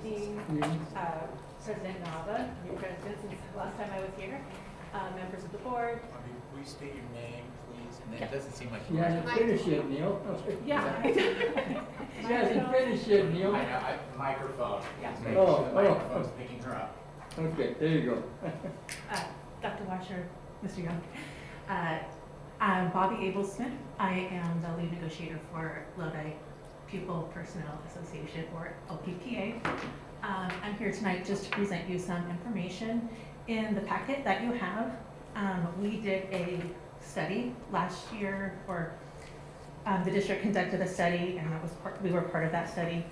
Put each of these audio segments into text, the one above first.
evening, President Nava, new president since the last time I was here, members of the board. Please state your name, please, and then Yeah. it doesn't seem like You hasn't finished yet, Neil. Yeah. She hasn't finished yet, Neil. I know, microphone. Yeah. Just making sure the Oh. microphone's picking her up. Okay, there you go. Dr. Washer, Mr. Young. I'm Bobby Abel-Smith. I am the lead negotiator for Lodi Pupil Personnel Association, or LPPA. I'm here tonight just to present you some information. In the packet that you have, we did a study last year, or the district conducted a study, and that was we were part of that study,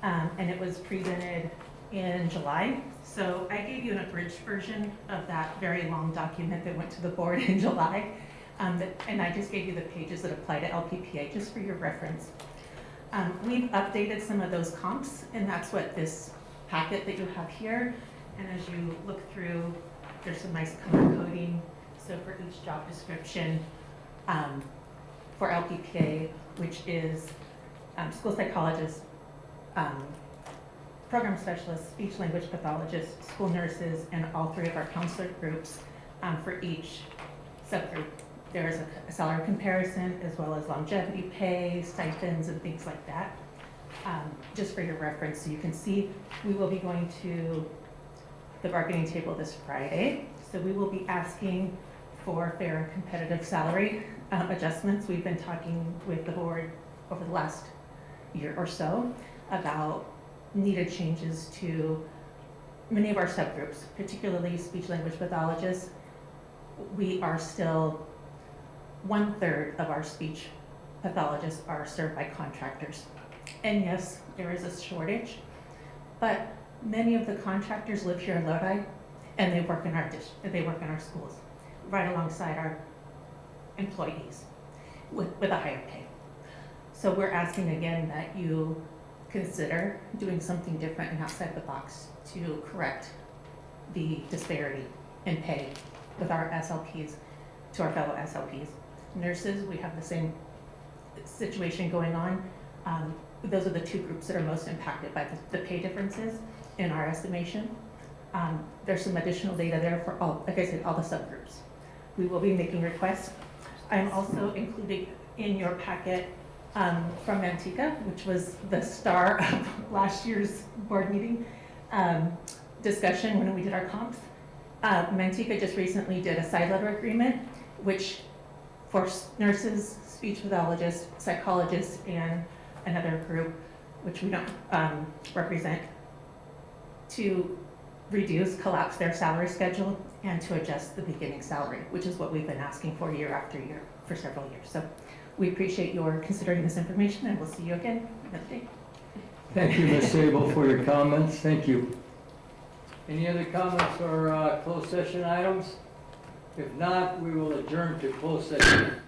and it was presented in July. So I gave you an abridged version of that very long document that went to the board in July, and I just gave you the pages that apply to LPPA just for your reference. We've updated some of those comps, and that's what this packet that you have here. And as you look through, there's some nice color coding. So for each job description, for LPPA, which is school psychologist, program specialists, speech language pathologists, school nurses, and all three of our counselor groups, for each subgroup. There's a salary comparison as well as longevity pay, stipends, and things like that. Just for your reference, so you can see, we will be going to the bargaining table this Friday. So we will be asking for fair and competitive salary adjustments. We've been talking with the board over the last year or so about needed changes to many of our subgroups, particularly speech language pathologists. We are still 1/3 of our speech pathologists are served by contractors. And yes, there is a shortage, but many of the contractors live here in Lodi, and they work in our schools, right alongside our employees with a higher pay. So we're asking again that you consider doing something different and outside the box to correct the disparity in pay with our SLPs to our fellow SLPs. Nurses, we have the same situation going on. Those are the two groups that are most impacted by the pay differences in our estimation. There's some additional data there for all, like I said, all the subgroups. We will be making requests. I'm also including in your packet from Manteca, which was the star of last year's board meeting discussion when we did our comps. Manteca just recently did a side letter agreement, which for nurses, speech pathologists, psychologists, and another group, which we don't represent, to collapse their salary schedule and to adjust the beginning salary, which is what we've been asking for year after year for several years. So we appreciate your considering this information, and we'll see you again another day. Thank you, Ms. Sable, for your comments. Thank you. Any other comments or closed session items? If not, we will adjourn to closed session.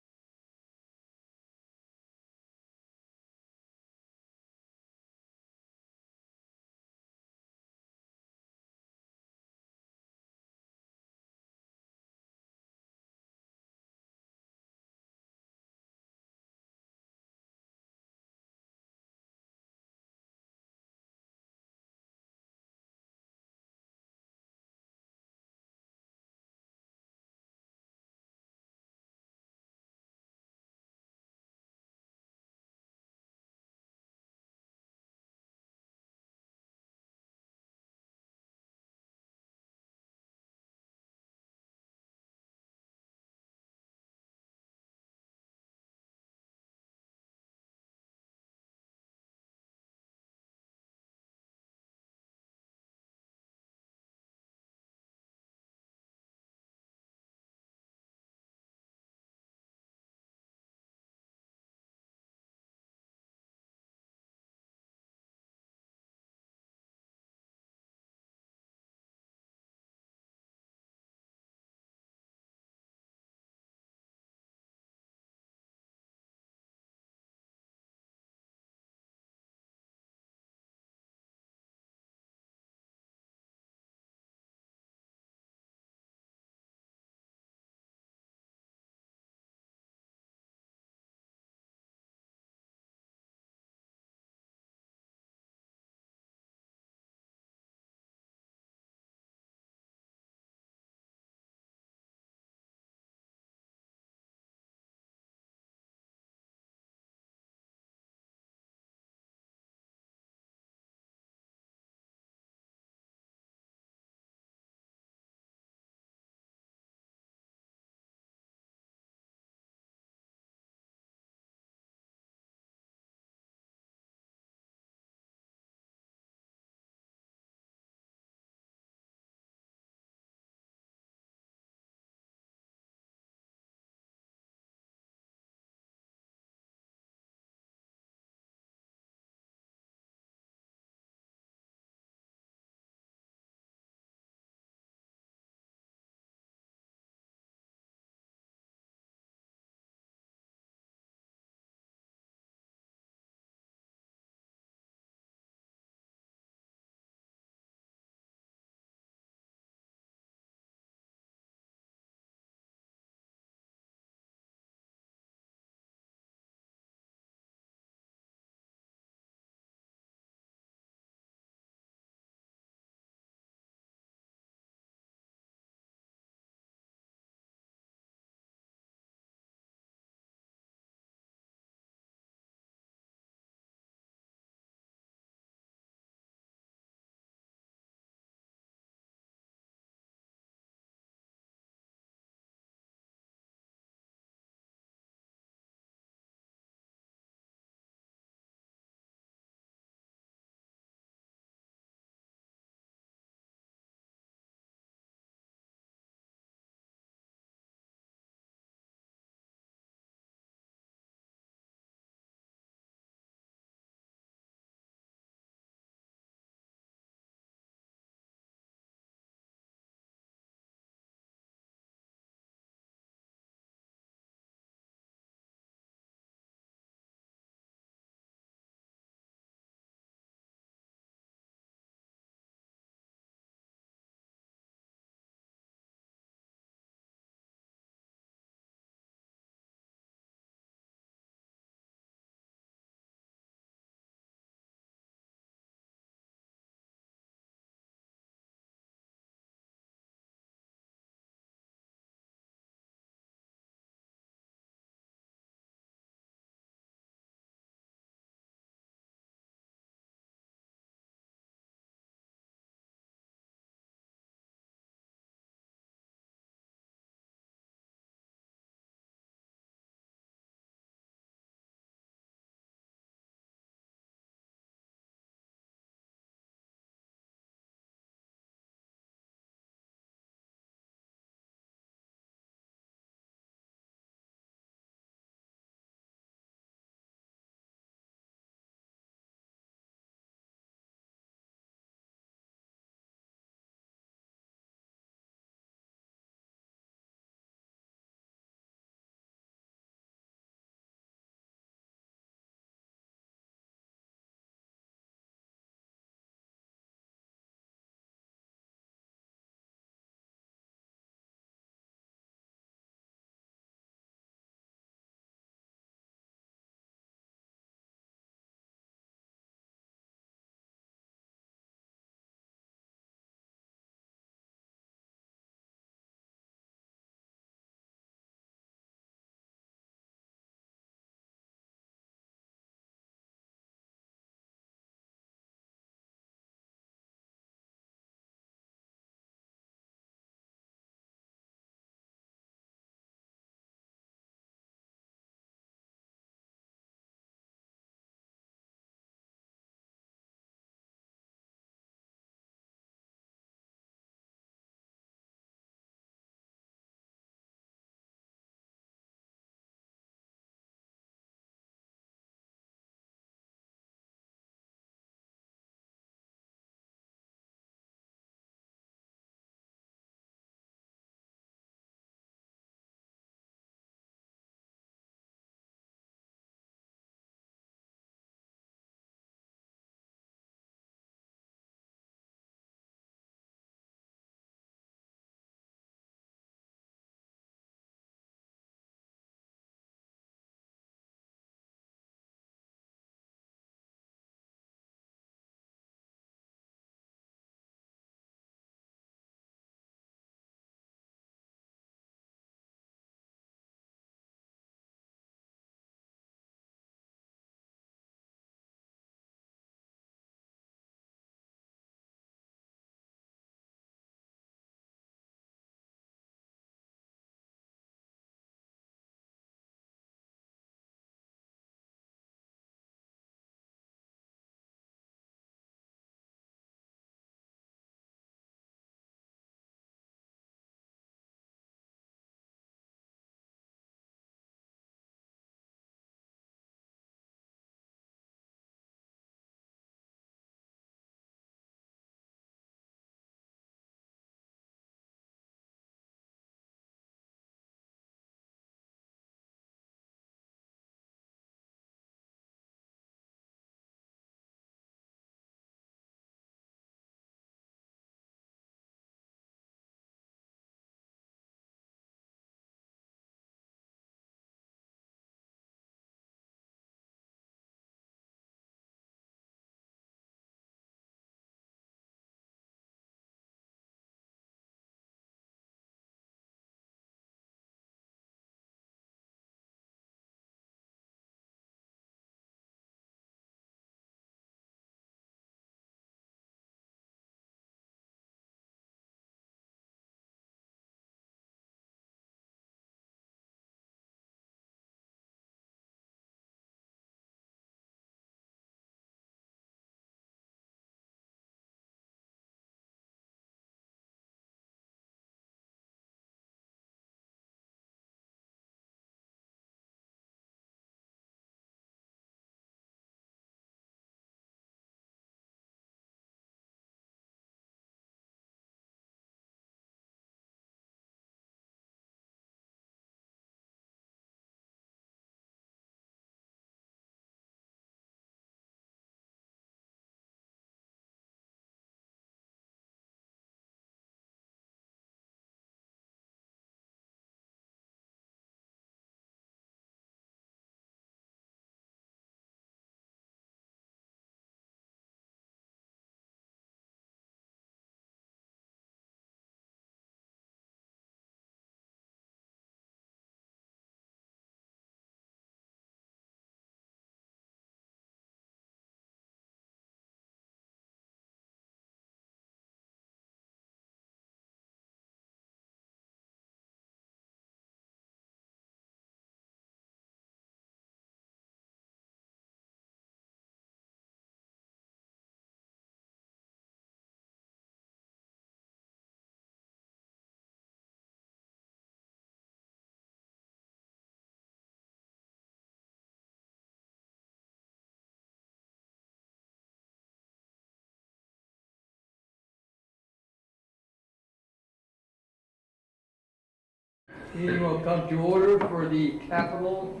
Meeting will come to order for the Capitol.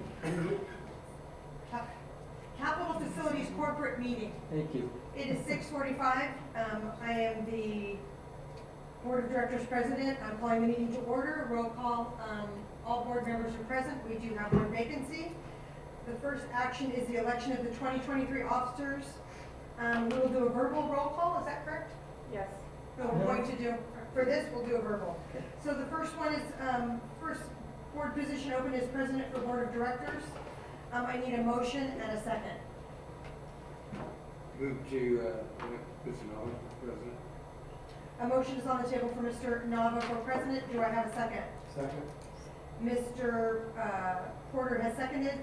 Capital Facilities Corporate Meeting. Thank you. It is 6:45. I am the Board of Directors President. I'm calling the meeting to order. Roll call. All board members are present. We do have one vacancy. The first action is the election of the 2023 officers. We will do a verbal roll call. Is that correct? Yes. So we're going to do, for this, we'll do a verbal. Okay. So the first one is, first board position open is President for Board of Directors. I need a motion and a second. Move to, Mr. Nolan, President. A motion is on the table for Mr. Nava for president. Do I have a second? Second. Mr. Porter has seconded.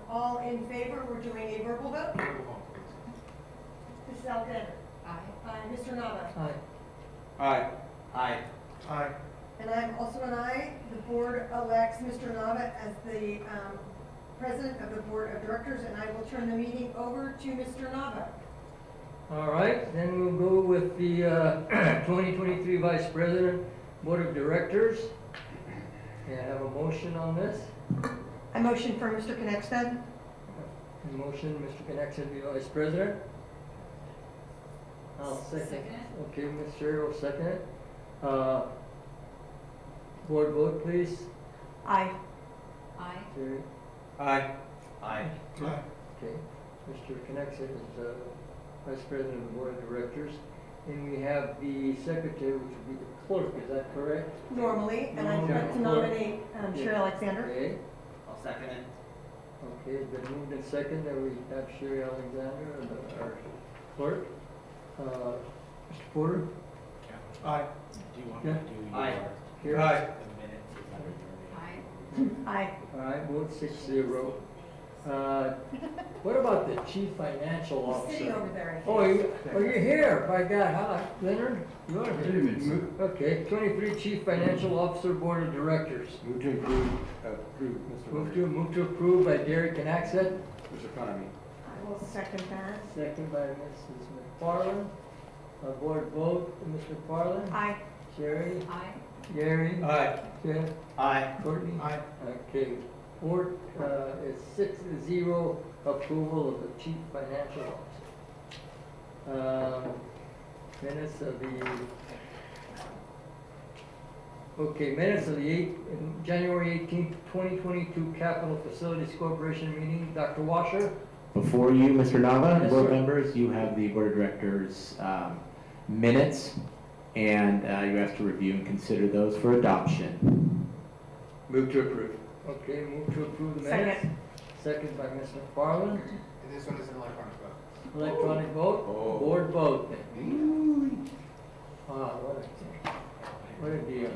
All in favor, we're doing a verbal vote. Mrs. Alexander? Aye. Mr. Nava? Aye. Aye. Aye. Aye. And I'm also an aye. The board elects Mr. Nava as the president of the board of directors, and I will turn the meeting over to Mr. Nava. All right, then we'll go with the 2023 Vice President, Board of Directors. Can I have a motion on this? I motion for Mr. Conexton. A motion, Mr. Connection, be Vice President. I'll second. Okay, Ms. Sherry will second it. Board vote, please. Aye. Sherry. Aye. Aye. Okay, Mr. Connection is Vice President of the Board of Directors. And we have the Secretary, which would be the clerk, is that correct? Normally, and I'd like to nominate Sherry Alexander. Okay, I'll second it. okay, it's been moved and second that we have Sherry Alexander, our clerk. Mr. Porter? Aye. Do you want me to do Aye. your, Here. Aye. the minutes is under your name? Aye. All right, vote 6-0. What about the Chief Financial Officer? Sitting over there. Oh, you're here, by God, hi, Leonard, you are here. Move Okay, 23 Chief Financial Officer, Board of Directors. to approve, Mr. Move to approve by Derek and Accent, Mr. Economy. I will second that. second by Mrs. McFarland. Board vote, Ms. McFarland, Aye. Sherry, Aye. Gary, Aye. Jeff, Aye. Courtney. Aye. Okay, board is 6-0 approval of the Chief Financial Officer. Minutes of the, okay, minutes of the January 18th, 2022 Capital Facilities Corporation meeting. Dr. Washer? Before you, Mr. Nava, Yes, board sir. members, you have the board of directors minutes, and you're asked to review and consider those for adoption. Move to approve. Okay, move to approve the minutes. Second. Second by Ms. McFarland. And this one is an electronic vote. Electronic vote? Oh. Board vote. Wow, what a deal.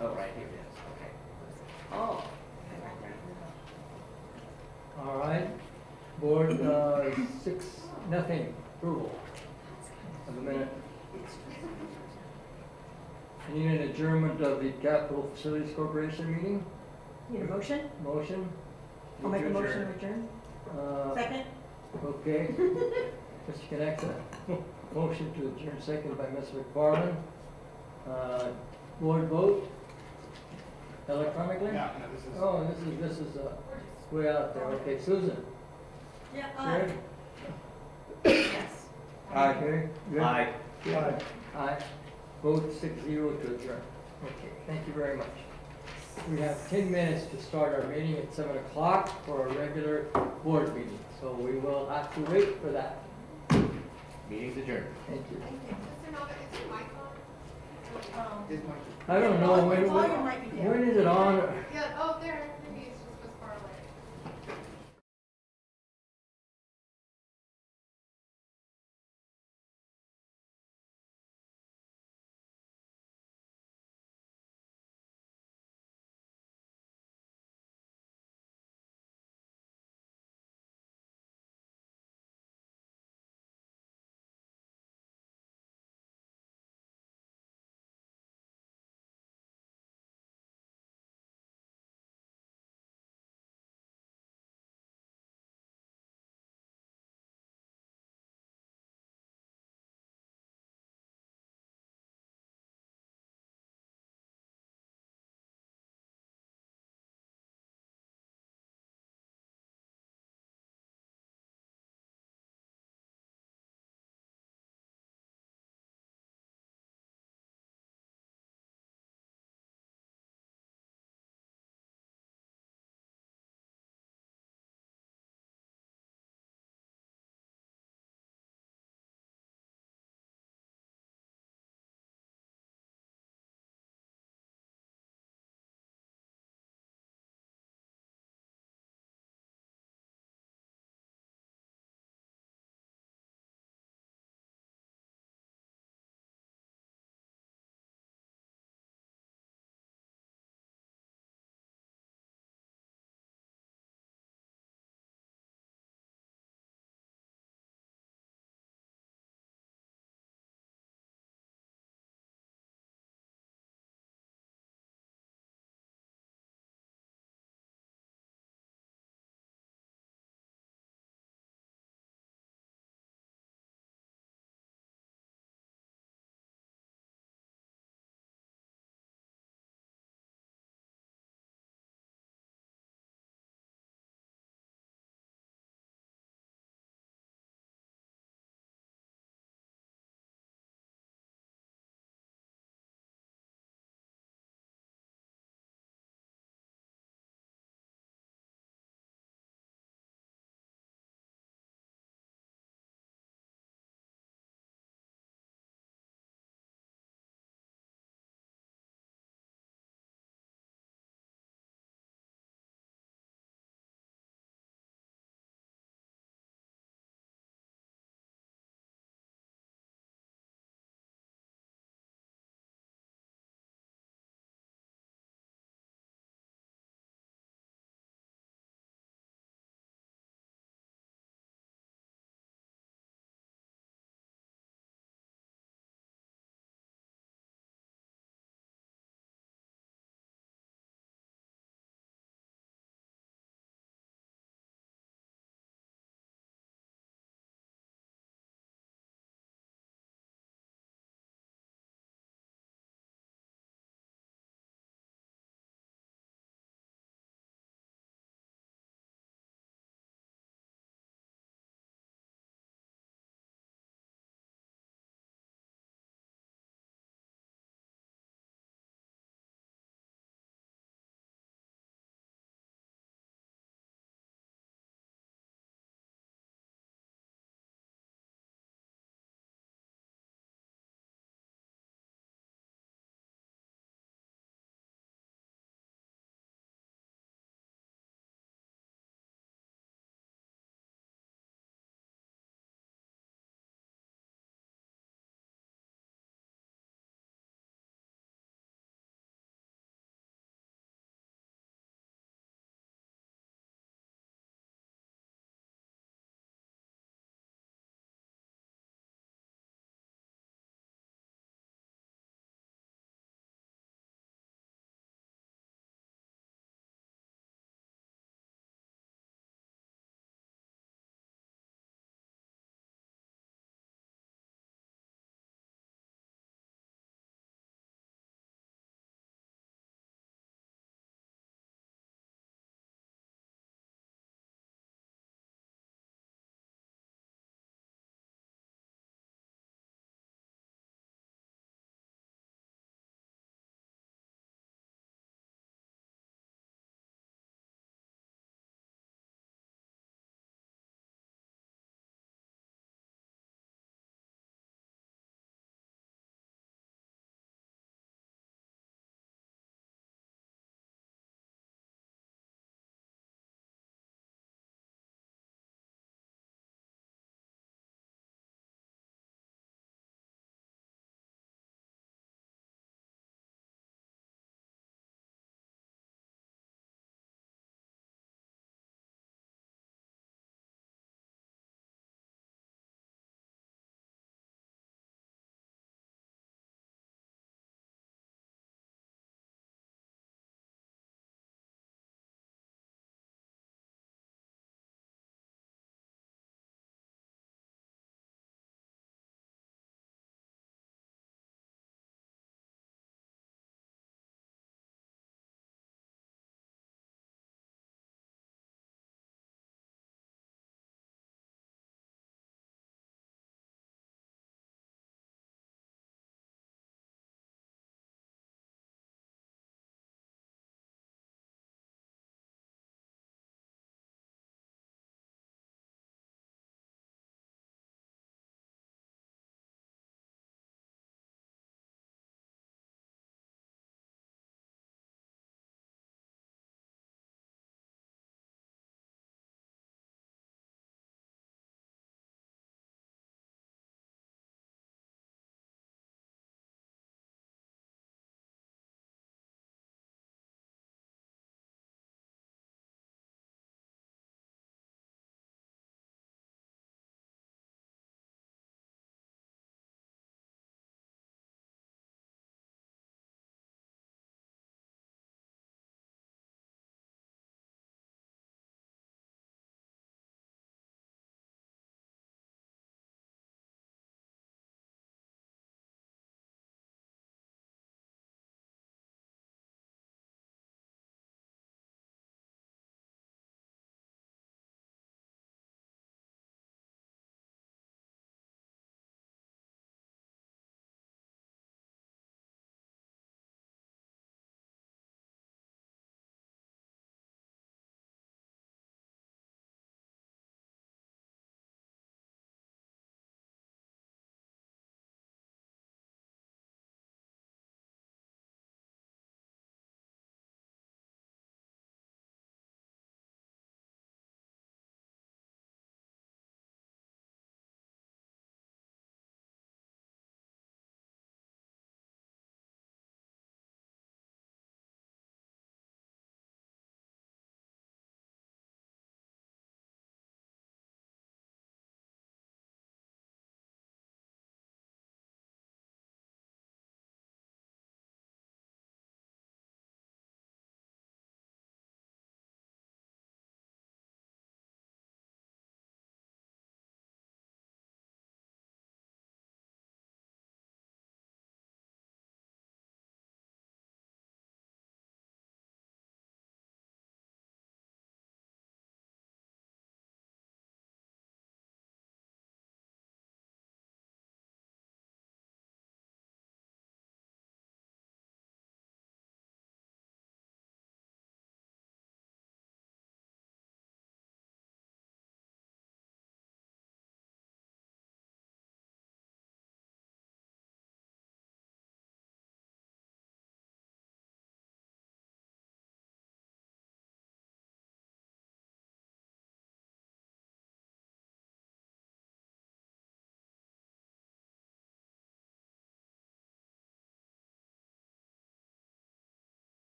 Oh, right here it is, okay. Oh. All right, board, 6-0 approval of the minute. I need an adjournment of the Capital Facilities Corporation meeting. Need a motion? Motion? I'll make a motion to adjourn. Uh, Second? Okay. Mr. Connexa, motion to adjourn, second by Ms. McFarland. Board vote? Electronically? Yeah, no, this is. Oh, this is way out there. Okay, Susan? Yeah, Sherry? Yes. Aye. Sherry? Good? Aye. Aye. Aye. Vote 6-0 to adjourn. Okay, thank you very much. We have 10 minutes to start our meeting at 7 o'clock for our regular board meeting. So we will have to wait for that. Meeting's adjourned. Thank you. Mr. Nova, is your mic on? This mic. I don't know, Volume might be down. when is it on? Yeah, oh, there.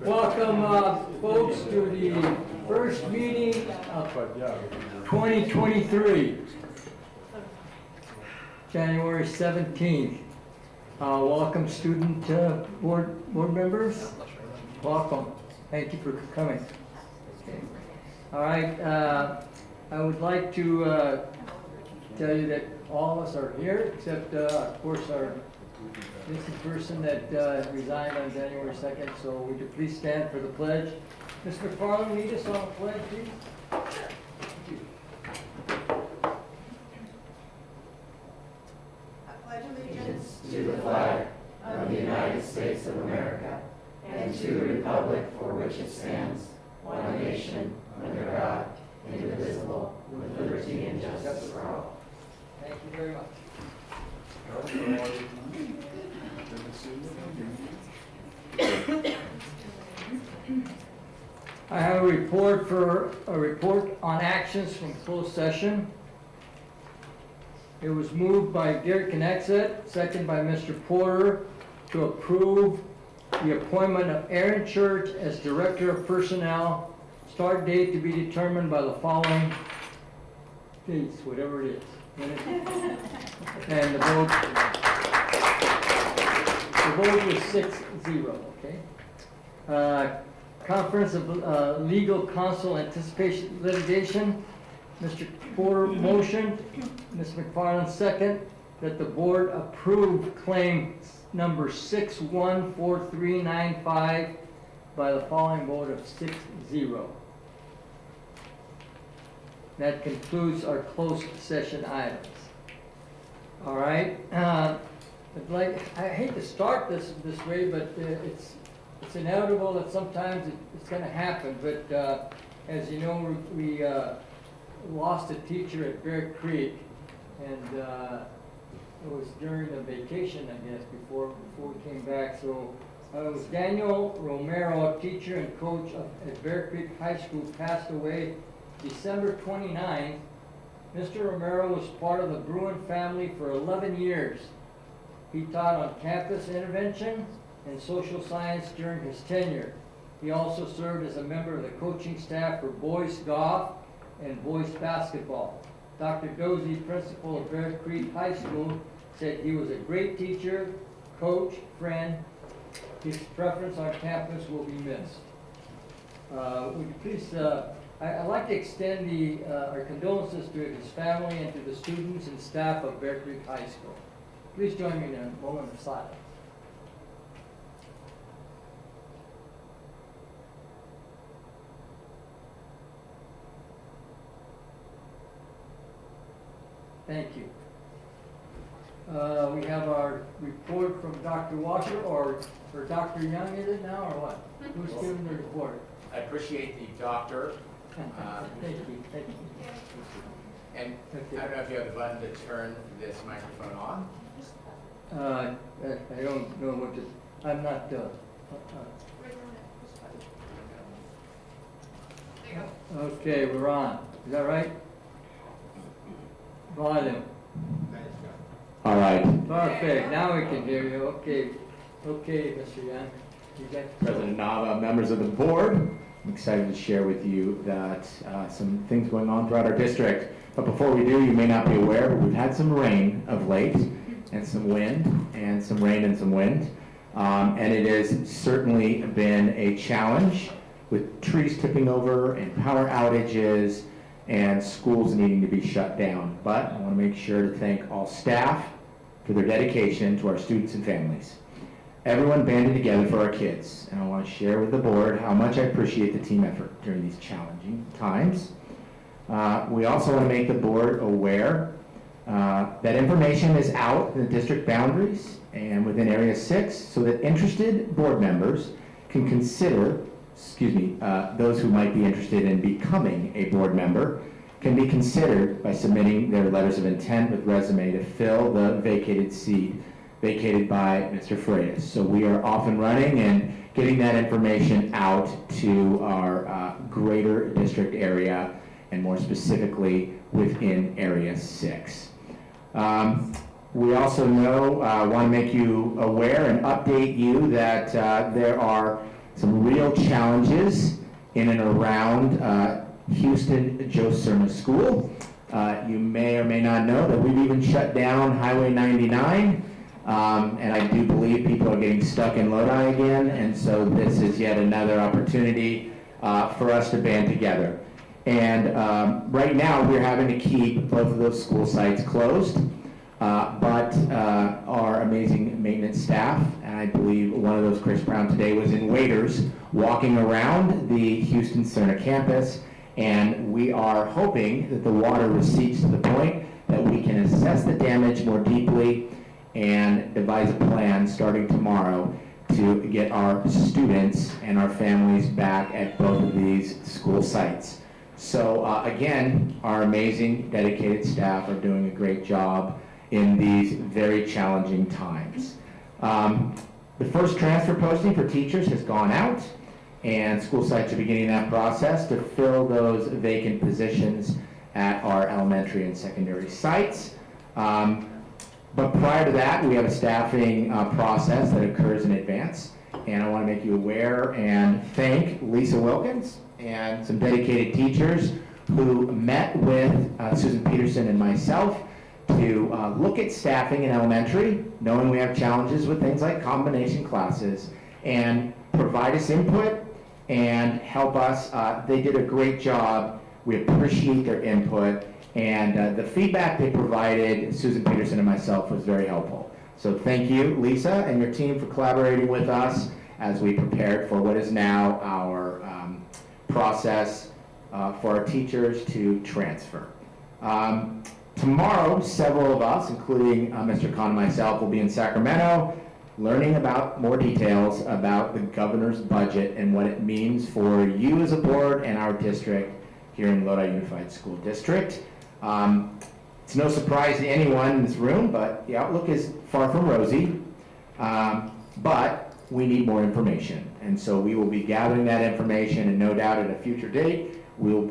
Welcome, folks, to the first meeting of 2023, January 17th. Welcome, student board members. Welcome. Thank you for coming. Okay. All right. I would like to tell you that all of us are here, except, of course, our missing person that resigned on January 2nd. So would you please stand for the pledge? Ms. McFarland, lead us on the pledge, please. I pledge allegiance to the flag of the United States of America and to the republic for which it stands, one nation, under God, indivisible, with liberty and justice for all. Thank you very much. I have a report on actions from closed session. It was moved by Gary Knexet, second by Mr. Porter, to approve the appointment of Aaron Church as Director of Personnel, start date to be determined by the following dates, whatever it is. And the vote was 6-0, okay? Conference of Legal Counsel Anticipation Litigation. Mr. Porter motioned, Ms. McFarland second, that the board approve claim number 614395 by the following vote of 6-0. That concludes our closed session items. All right. I hate to start this way, but it's inevitable that sometimes it's going to happen. But as you know, we lost a teacher at Bear Creek, and it was during the vacation, I guess, before we came back. So it was Daniel Romero, teacher and coach at Bear Creek High School, passed away December 29th. Mr. Romero was part of the Bruin family for 11 years. He taught on campus intervention and social science during his tenure. He also served as a member of the coaching staff for boys golf and boys basketball. Dr. Dozie, principal of Bear Creek High School, said he was a great teacher, coach, friend. His preference on campus will be missed. Would you please, I'd like to extend our condolences to his family and to the students and staff of Bear Creek High School. Please join me in a moment of silence. Thank you. We have our report from Dr. Washer, or Dr. Young, is it now, or what? Who's giving the report? I appreciate the doctor. Thank you. And I don't know if you have the button to turn this microphone on. I don't know what to, I'm not, okay, we're on. Is that right? Volume. All right. Perfect, now we can hear you. Okay, Mr. Young. You got President Nava, members of the board, I'm excited to share with you that some things going on throughout our district. But before we do, you may not be aware, but we've had some rain of late, and some wind, and some rain and some wind. And it has certainly been a challenge with trees tipping over and power outages and schools needing to be shut down. But I want to make sure to thank all staff for their dedication to our students and families. Everyone banded together for our kids, and I want to share with the board how much I appreciate the team effort during these challenging times. We also want to make the board aware that information is out in the district boundaries and within Area 6 so that interested board members can consider, those who might be interested in becoming a board member can be considered by submitting their letters of intent with resume to fill the vacated seat vacated by Mr. Freitas. So we are off and running and getting that information out to our greater district area, and more specifically within Area 6. We also want to make you aware and update you that there are some real challenges in and around Houston Joe Cerna School. You may or may not know that we've even shut down Highway 99, and I do believe people are getting stuck in Lodi again, and so this is yet another opportunity for us to band together. And right now, we're having to keep both of those school sites closed, but our amazing maintenance staff, and I believe one of those, Chris Brown, today was in Waiters, walking around the Houston Cerna campus, and we are hoping that the water recedes to the point that we can assess the damage more deeply and devise a plan starting tomorrow to get our students and our families back at both of these school sites. So again, our amazing, dedicated staff are doing a great job in these very challenging times. The first transfer posting for teachers has gone out, and school sites are beginning that process to fill those vacant positions at our elementary and secondary sites. But prior to that, we have a staffing process that occurs in advance, and I want to make you aware and thank Lisa Wilkins and some dedicated teachers who met with Susan Peterson and myself to look at staffing in elementary, knowing we have challenges with things like combination classes, and provide us input and help us. They did a great job. We appreciate their input, and the feedback they provided, Susan Peterson and myself, was very helpful. So thank you, Lisa, and your team for collaborating with us as we prepared for what is now our process for our teachers to transfer. Tomorrow, several of us, including Mr. Khan and myself, will be in Sacramento learning about more details about the governor's budget and what it means for you as a board and our district here in Lodi Unified School District. It's no surprise to anyone in this room, but the outlook is far from rosy, but we need more information. And so we will be gathering that information, and no doubt at a future date, we will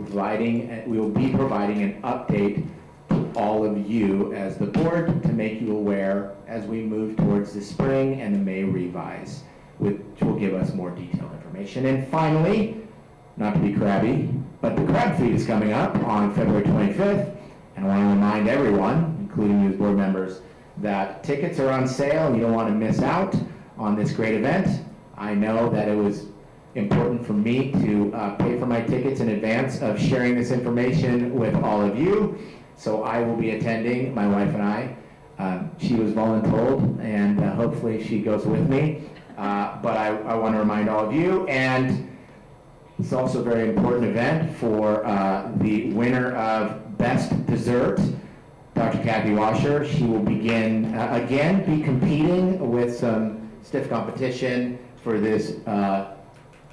be providing an update to all of you as the board to make you aware as we move towards the spring and the May revise, which will give us more detailed information. And finally, not to be crabby, but the crab feed is coming up on February 25th, and I want to remind everyone, including you as board members, that tickets are on sale and you don't want to miss out on this great event. I know that it was important for me to pay for my tickets in advance of sharing this information with all of you. So I will be attending, my wife and I. She was voluntold, and hopefully she goes with me. But I want to remind all of you, and it's also a very important event for the winner of Best Dessert, Dr. Kathy Washer. She will begin, again, be competing with some stiff competition for this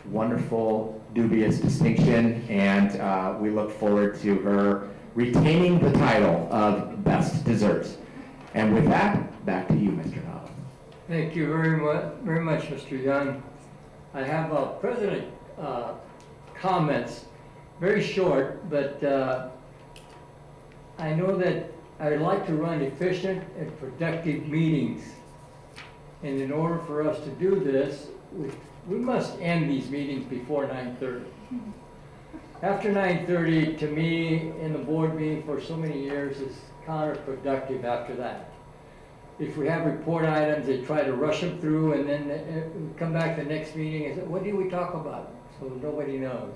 wonderful, dubious distinction, and we look forward to her retaining the title of Best Dessert. And with that, back to you, Mr. Holland. Thank you very much, Mr. Young. I have President comments, very short, but I know that I would like to run efficient and productive meetings. And in order for us to do this, we must end these meetings before 9:30. After 9:30, to me, in the board meeting for so many years, is counterproductive after that. If we have report items, they try to rush them through, and then we come back to the next meeting and say, what did we talk about? So nobody knows.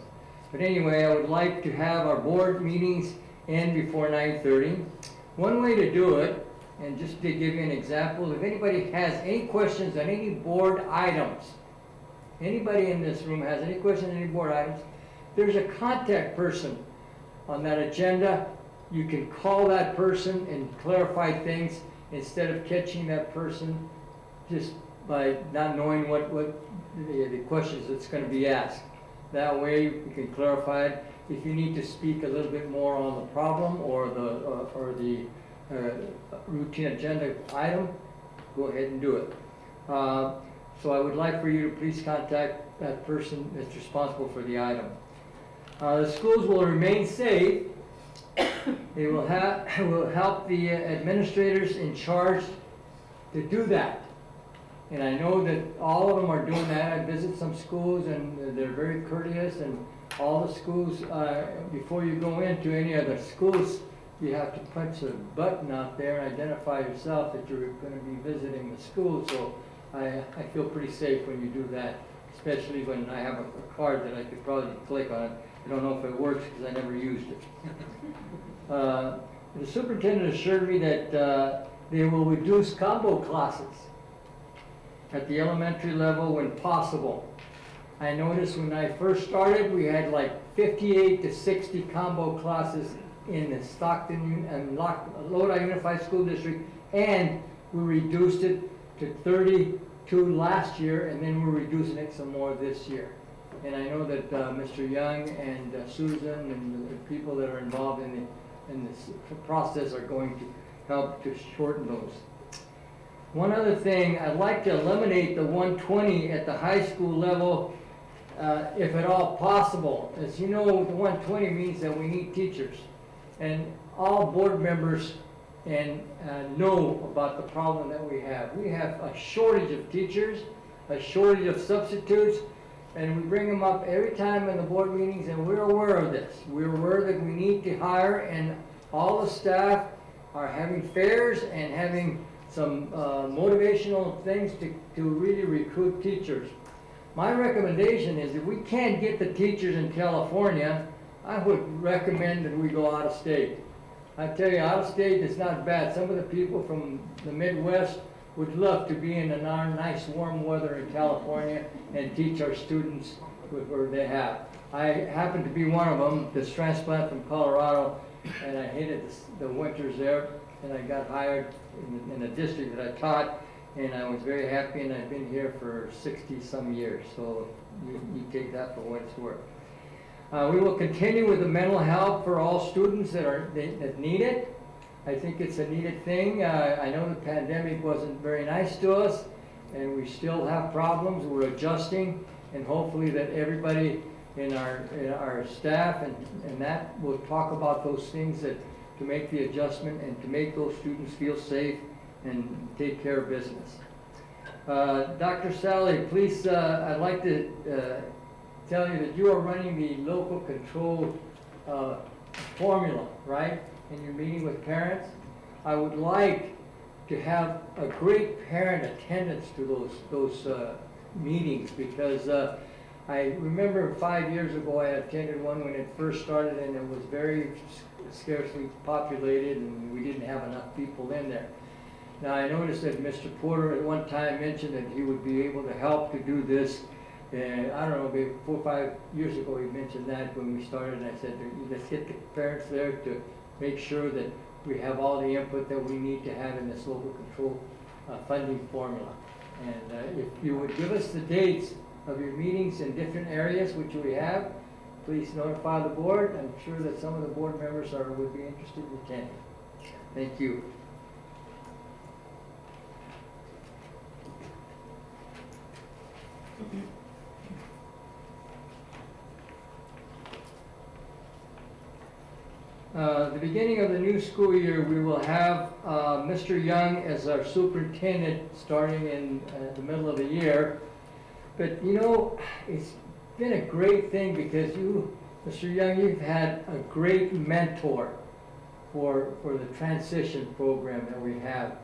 But anyway, I would like to have our board meetings end before 9:30. One way to do it, and just to give you an example, if anybody has any questions on any board items, anybody in this room has any questions on any board items, there's a contact person on that agenda. You can call that person and clarify things instead of catching that person just by not knowing what the questions that's going to be asked. That way we can clarify it. If you need to speak a little bit more on the problem or the routine agenda item, go ahead and do it. So I would like for you to please contact that person that's responsible for the item. The schools will remain safe. It will help the administrators in charge to do that. And I know that all of them are doing that. I visit some schools and they're very courteous, and all the schools, before you go into any of the schools, you have to punch a button out there and identify yourself that you're gonna be visiting the school. So I feel pretty safe when you do that, especially when I have a card that I could probably click on it. I don't know if it works because I never used it. The superintendent assured me that they will reduce combo classes at the elementary level when possible. I noticed when I first started, we had like 58 to 60 combo classes in the Stockton and Lodi Unified School District, and we reduced it to 32 last year, and then we're reducing it some more this year. And I know that Mr. Young and Susan and the people that are involved in this process are going to help to shorten those. One other thing, I'd like to eliminate the 120 at the high school level, if at all possible. As you know, the 120 means that we need teachers. And all board members know about the problem that we have. We have a shortage of teachers, a shortage of substitutes, and we bring them up every time in the board meetings, and we're aware of this. We're aware that we need to hire, and all the staff are having fairs and having some motivational things to really recruit teachers. My recommendation is if we can't get the teachers in California, I would recommend that we go out of state. I tell you, out of state is not bad. Some of the people from the Midwest would love to be in a nice warm weather in California and teach our students where they have. I happen to be one of them, this transplant from Colorado, and I hated the winters there, and I got hired in a district that I taught, and I was very happy, and I've been here for 60-some years, so you take that for what it's worth. We will continue with the mental health for all students that need it. I think it's a needed thing. I know the pandemic wasn't very nice to us, and we still have problems. We're adjusting, and hopefully that everybody in our staff and that will talk about those things to make the adjustment and to make those students feel safe and take care of business. Dr. Sally, please, I'd like to tell you that you are running the local control formula, right? And you're meeting with parents. I would like to have a great parent attendance to those meetings, because I remember 5 years ago I attended one when it first started, and it was very scarcely populated, and we didn't have enough people in there. Now I noticed that Mr. Porter at one time mentioned that he would be able to help to do this. And I don't know, maybe 4 or 5 years ago he mentioned that when we started, and I said, let's get the parents there to make sure that we have all the input that we need to have in this local control funding formula. And if you would give us the dates of your meetings in different areas, which we have, please notify the board. I'm sure that some of the board members would be interested in attending. Thank you. The beginning of the new school year, we will have Mr. Young as our superintendent starting in the middle of the year. But you know, it's been a great thing because you, Mr. Young, you've had a great mentor for the transition program that we have.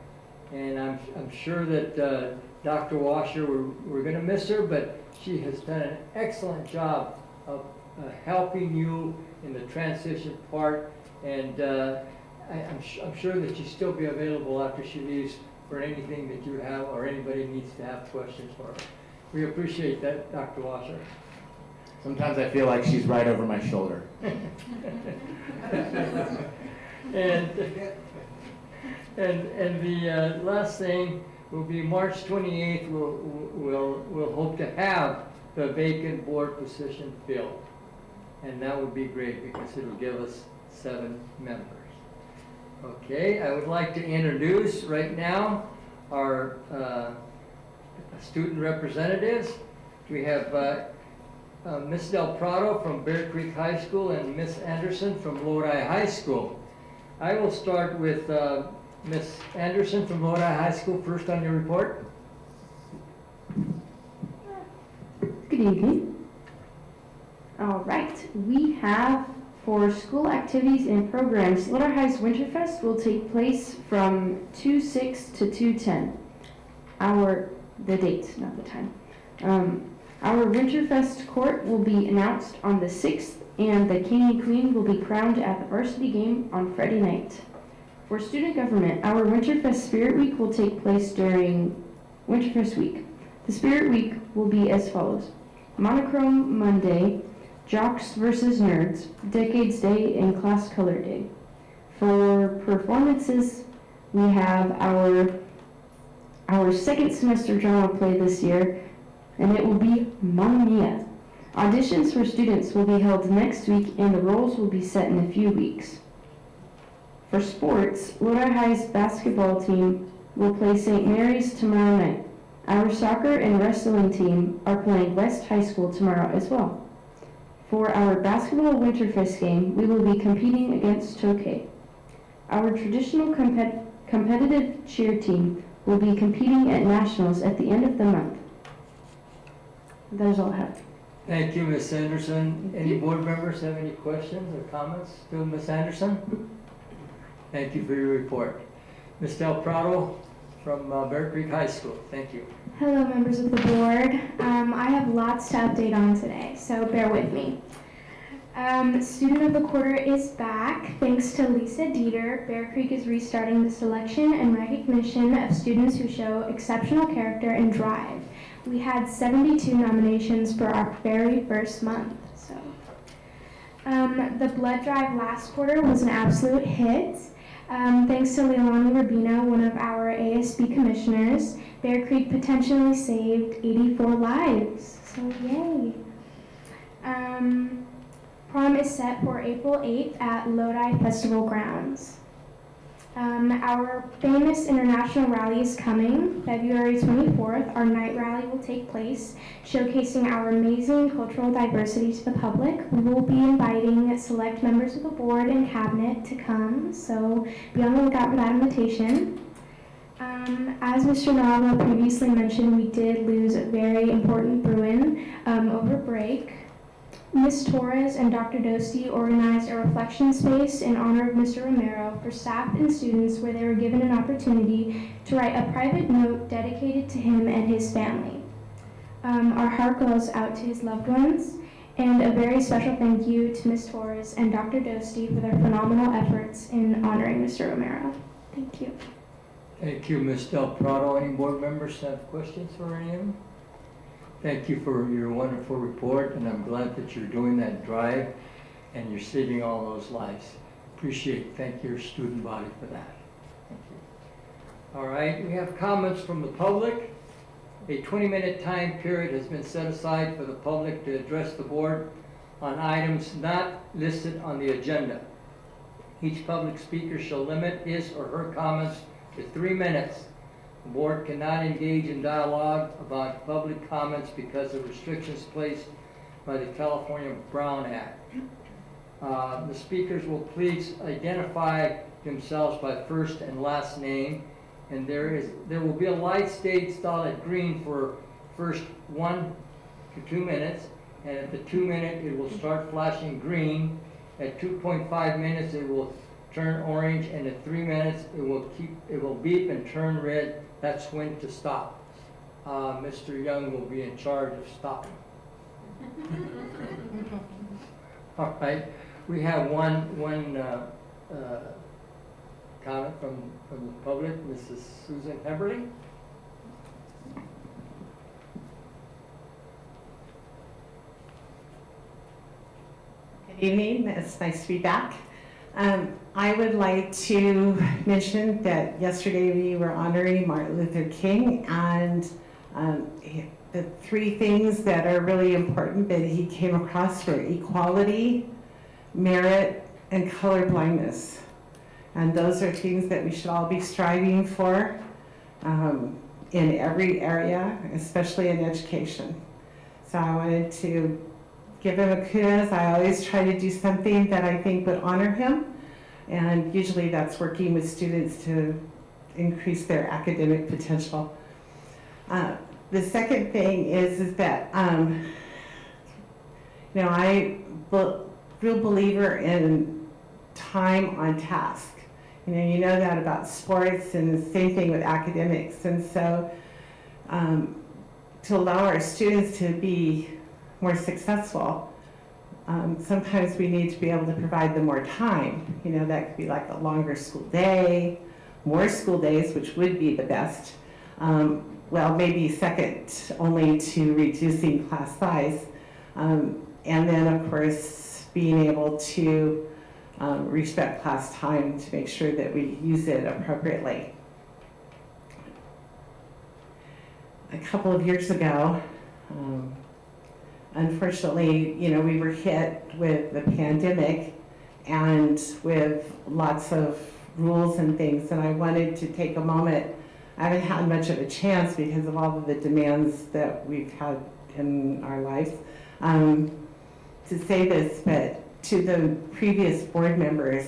And I'm sure that Dr. Washer, we're going to miss her, but she has done an excellent job of helping you in the transition part. And I'm sure that she'll still be available after she leaves for anything that you have or anybody needs to have questions for her. We appreciate that, Dr. Washer. Sometimes I feel like she's right over my shoulder. And the last thing will be March 28th. We'll hope to have the vacant board position filled, and that would be great because it'll give us 7 members. Okay, I would like to introduce right now our student representatives. We have Ms. Del Prado from Bear Creek High School and Ms. Anderson from Lodi High School. I will start with Ms. Anderson from Lodi High School first on your report. Good evening. All right, we have for school activities and programs, Lodi High's Winterfest will take place from 2/6 to 2/10. The date, not the time. Our Winterfest court will be announced on the 6th, and the king and queen will be crowned at the varsity game on Friday night. For student government, our Winterfest Spirit Week will take place during Winterfest week. The Spirit Week will be as follows: Monochrome Monday, Jocks versus Nerds, Decades Day, and Class Color Day. For performances, we have our second semester drama play this year, and it will be Mamma Mia. Auditions for students will be held next week, and the roles will be set in a few weeks. For sports, Lodi High's basketball team will play St. Mary's tomorrow night. Our soccer and wrestling team are playing West High School tomorrow as well. For our basketball Winterfest game, we will be competing against Tokay. Our traditional competitive cheer team will be competing at nationals at the end of the month. That is all I have. Thank you, Ms. Anderson. Any board members have any questions or comments to Ms. Anderson? Thank you for your report. Ms. Del Prado from Bear Creek High School. Thank you. Hello, members of the board. I have lots to update on today, so bear with me. Student of the Quarter is back. Thanks to Lisa Dieter, Bear Creek is restarting the selection and recognition of students who show exceptional character and drive. We had 72 nominations for our very first month. The blood drive last quarter was an absolute hit. Thanks to Leilani Rubino, one of our ASB commissioners, Bear Creek potentially saved 84 lives, so yay. Prom is set for April 8th at Lodi Festival Grounds. Our famous international rally is coming. February 24th, our night rally will take place, showcasing our amazing cultural diversity to the public. We will be inviting select members of the board and cabinet to come, so be on the lookout for that invitation. As Mr. Nava previously mentioned, we did lose a very important Bruin over break. Ms. Torres and Dr. Dosti organized a reflection space in honor of Mr. Romero for staff and students, where they were given an opportunity to write a private note dedicated to him and his family. Our heart goes out to his loved ones, and a very special thank you to Ms. Torres and Dr. Dosti for their phenomenal efforts in honoring Mr. Romero. Thank you. Thank you, Ms. Del Prado. Any board members have questions for him? Thank you for your wonderful report, and I'm glad that you're doing that drive and you're saving all those lives. Appreciate it. Thank your student body for that. Thank you. All right, we have comments from the public. A 20-minute time period has been set aside for the public to address the board on items not listed on the agenda. Each public speaker shall limit his or her comments to 3 minutes. The board cannot engage in dialogue about public comments because of restrictions placed by the California Brown Act. The speakers will please identify themselves by first and last name, and there will be a light stage solid green for first 1 to 2 minutes, and at the 2-minute it will start flashing green. At 2.5 minutes it will turn orange, and at 3 minutes it will beep and turn red. That's when to stop. Mr. Young will be in charge of stopping. All right, we have one comment from the public, Mrs. Susan Heberly. Good evening, it's nice to be back. I would like to mention that yesterday we were honoring Martin Luther King, and the 3 things that are really important that he came across were equality, merit, and colorblindness. And those are things that we should all be striving for in every area, especially in education. So I wanted to give him a kudos. I always try to do something that I think would honor him, and usually that's working with students to increase their academic potential. The second thing is that You know, real believer in time on task. You know that about sports, and the same thing with academics. And so to allow our students to be more successful, sometimes we need to be able to provide them more time. You know, that could be like a longer school day, more school days, which would be the best. Well, maybe second only to reducing class size. And then, of course, being able to respect class time to make sure that we use it appropriately. A couple of years ago, unfortunately, you know, we were hit with the pandemic and with lots of rules and things, and I wanted to take a moment. I haven't had much of a chance because of all of the demands that we've had in our lives to say this, but to the previous board members,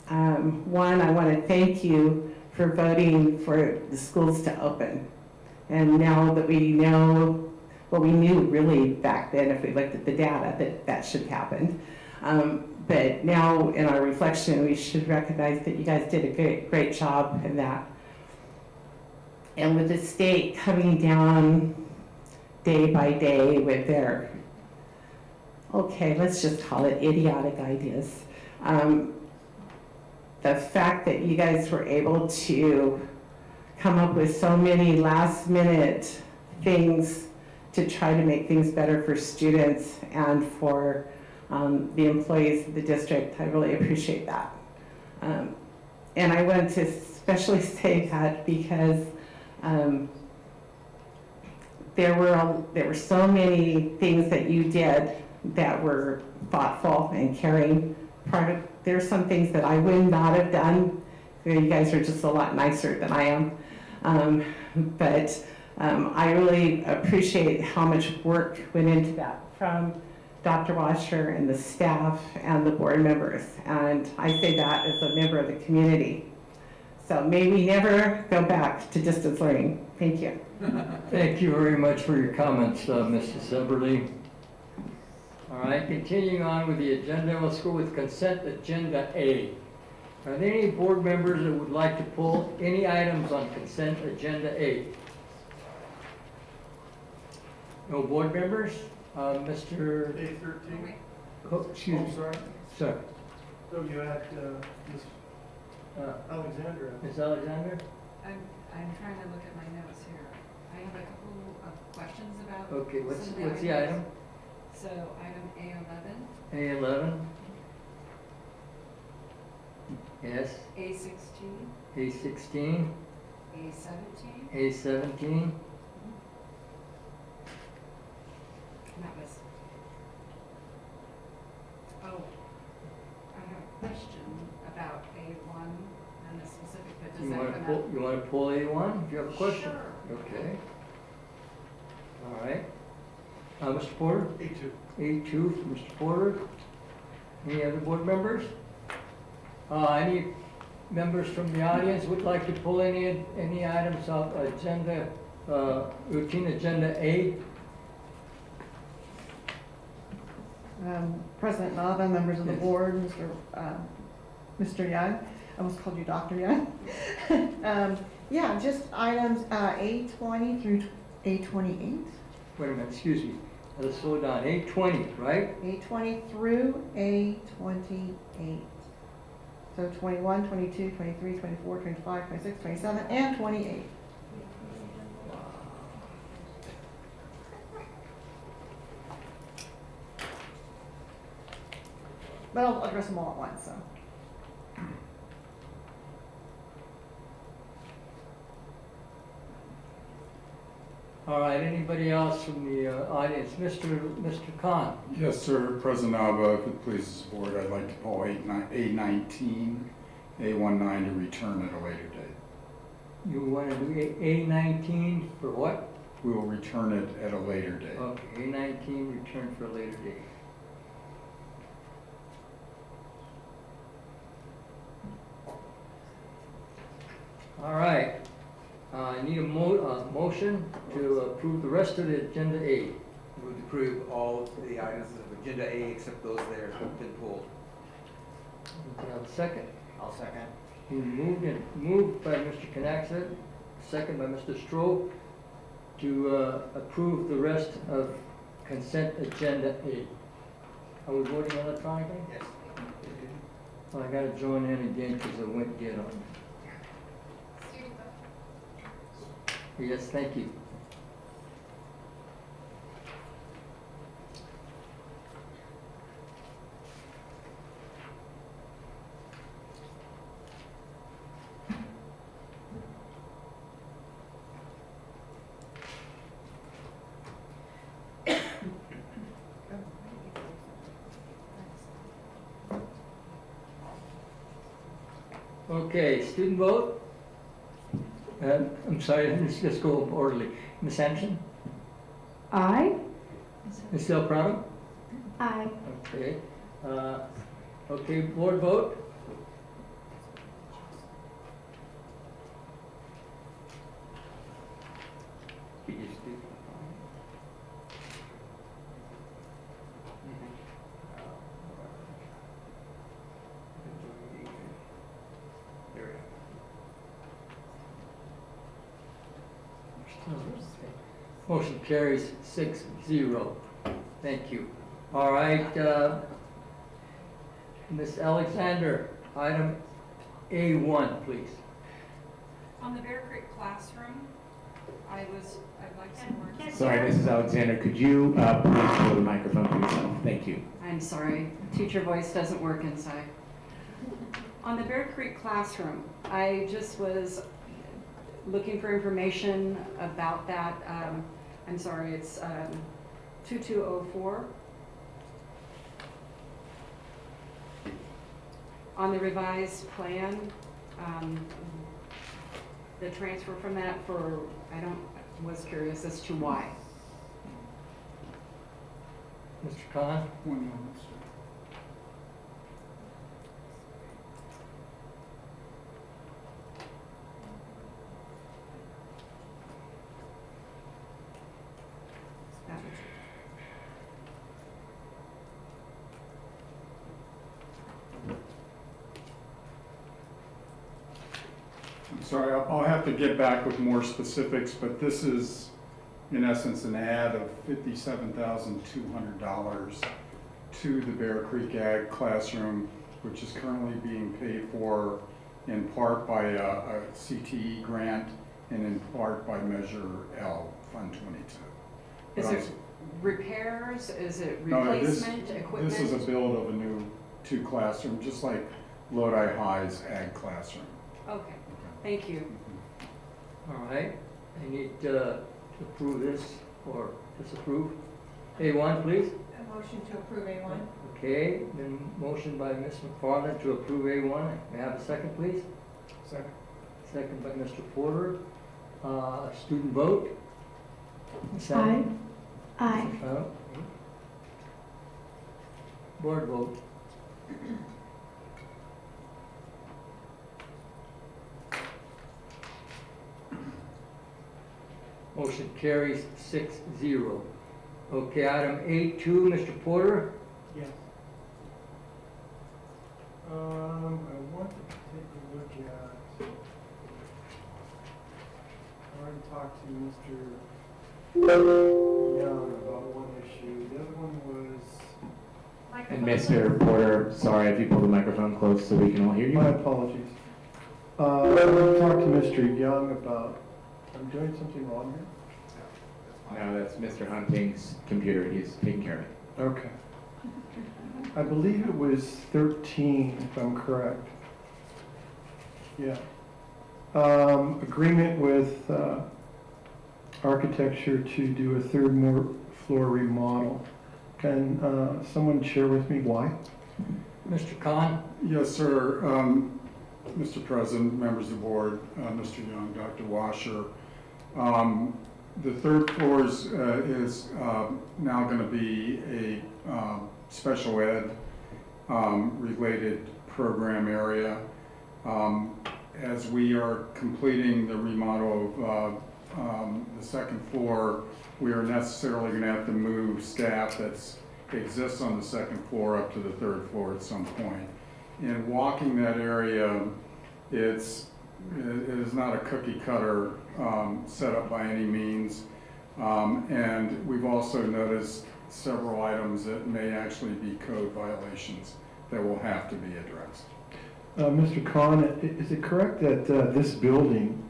one, I want to thank you for voting for the schools to open. And now that we know, well, we knew really back then, if we looked at the data, that that should happen. But now in our reflection, we should recognize that you guys did a great job in that. And with the state coming down day by day with their, okay, let's just call it idiotic ideas. The fact that you guys were able to come up with so many last minute things to try to make things better for students and for the employees of the district, I really appreciate that. And I want to especially say that because there were so many things that you did that were thoughtful and caring. There's some things that I would not have done. You guys are just a lot nicer than I am. But I really appreciate how much work went into that from Dr. Washer and the staff and the board members. And I say that as a member of the community. So may we never go back to distance learning. Thank you. Thank you very much for your comments, Mrs. Eberly. All right, continuing on with the agenda, let's go with consent agenda A. Are there any board members that would like to pull any items on consent agenda A? No board members? Mr. A13? Excuse me. sorry. Sir. So you had Ms. Alexandra. Ms. Alexander? I'm trying to look at my notes here. I have a couple of questions about. Okay, what's some of the item? So item A11, A11? Yes. A16, A16? A17, A17? and that was. Oh, I have a question about A1 and the specific, but does You that want to come pull, out? you want to pull A1 if you have a question? Sure. Okay. All right. Mr. Porter? A2. A2 from Mr. Porter. Any other board members? Any members from the audience would like to pull any items off agenda, routine agenda A? President Nava, members of the Yes. board, Mr. Young, I almost called you Dr. Young. Yeah, just items A20 through A28. Wait a minute, excuse me. Let's slow down. A20, right? A20 through A28. So 21, 22, 23, 24, 25, 26, 27, and 28. But I'll address them all at once, so. All right, anybody else from the audience? Mr. Khan? Yes, sir. President Nava, if it pleases the board, I'd like to pull A19, A19 to return at a later date. You want to do A19 for what? We will return it at a later date. Okay, A19 return for a later date. All right. I need a motion to approve the rest of the agenda A. move to approve all the items of agenda A except those that have been pulled. Do you have a second? I'll second. Moved by Mr. Knaxton, second by Mr. Stroh, to approve the rest of consent agenda A. Are we voting electronically? Yes. Well, I gotta join in again because I went get on. Yes, thank you. Okay, student vote. I'm sorry, let's just go orderly. Ms. Sampson? Aye. Ms. Del Prado? Aye. Okay. Okay, board vote? Motion carries 6-0. Thank you. All right, Ms. Alexander, item A1, please. On the Bear Creek classroom, I'd like some more. Sorry, Mrs. Alexander, could you please hold the microphone for yourself? Thank you. I'm sorry, teacher voice doesn't work inside. On the Bear Creek classroom, I just was looking for information about that. I'm sorry, it's 2204. On the revised plan, the transfer from that was curious as to why. Mr. Khan? 1 moment, sir. I'm sorry, I'll have to get back with more specifics, but this is, in essence, an add of $57,200 to the Bear Creek Ag Classroom, which is currently being paid for in part by a CTE grant and in part by Measure L, Fund 22. Is it repairs? Is it No, replacement, equipment? This is a build of a new 2 classroom, just like Lodi High's Ag Classroom. Okay, thank you. All right, I need to approve this or disapprove. A1, please. A motion to approve A1. Okay, then motion by Ms. McFarland to approve A1. May I have a second, please? Second. Second by Mr. Porter. Student vote? Ms. Aye. Allen? Aye. Mr. Fennell? Board vote? Motion carries 6-0. Okay, item A2, Mr. Porter? Yes. I want to take a look at, I already talked to Mr. Young about one issue. The other one was, And Mr. Porter, sorry if you pull the microphone close so we can all hear you. my apologies. I talked to Mr. Young about, I'm doing something wrong here? No, that's Mr. Hunting's computer. He's taking care of it. Okay. I believe it was 13, if I'm correct. Yeah. Agreement with architecture to do a third floor remodel. Can someone share with me why? Mr. Khan? Yes, sir. Mr. President, members of the board, Mr. Young, Dr. Washer. The third floor is now going to be a special ed related program area. As we are completing the remodel of the second floor, we are necessarily going to have to move staff that exists on the second floor up to the third floor at some point. In walking that area, it is not a cookie cutter setup by any means. And we've also noticed several items that may actually be code violations that will have to be addressed. Mr. Khan, is it correct that this building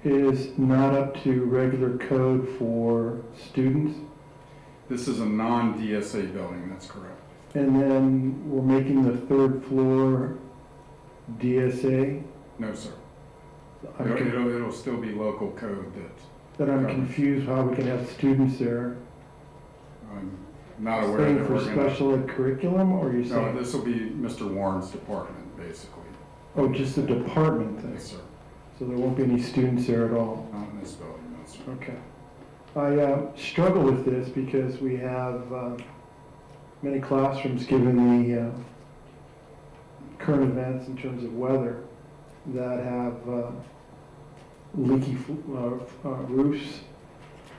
is not up to regular code for students? This is a non-DSA building, that's correct. And then we're making the third floor DSA? No, sir. I'm con- It'll still be local code that I'm confused how we can have students there. I'm not aware Staying that for we're going to. special ed curriculum, or you're No, saying? this will be Mr. Warren's department, basically. Oh, just the department thing? Yes, sir. So there won't be any students there at all? Not in this building, no, sir. Okay. I struggle with this because we have many classrooms, given the current events in terms of weather, that have leaky roofs.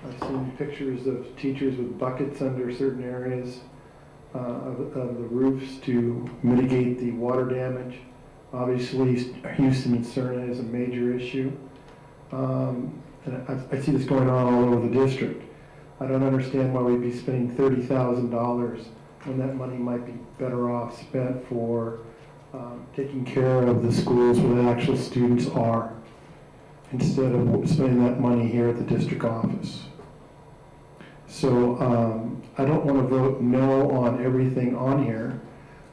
I've seen pictures of teachers with buckets under certain areas of the roofs to mitigate the water damage. Obviously, Houston and Cerna is a major issue. And I see this going on all over the district. I don't understand why we'd be spending $30,000 when that money might be better off spent for taking care of the schools where the actual students are, instead of spending that money here at the district office. So I don't want to vote no on everything on here,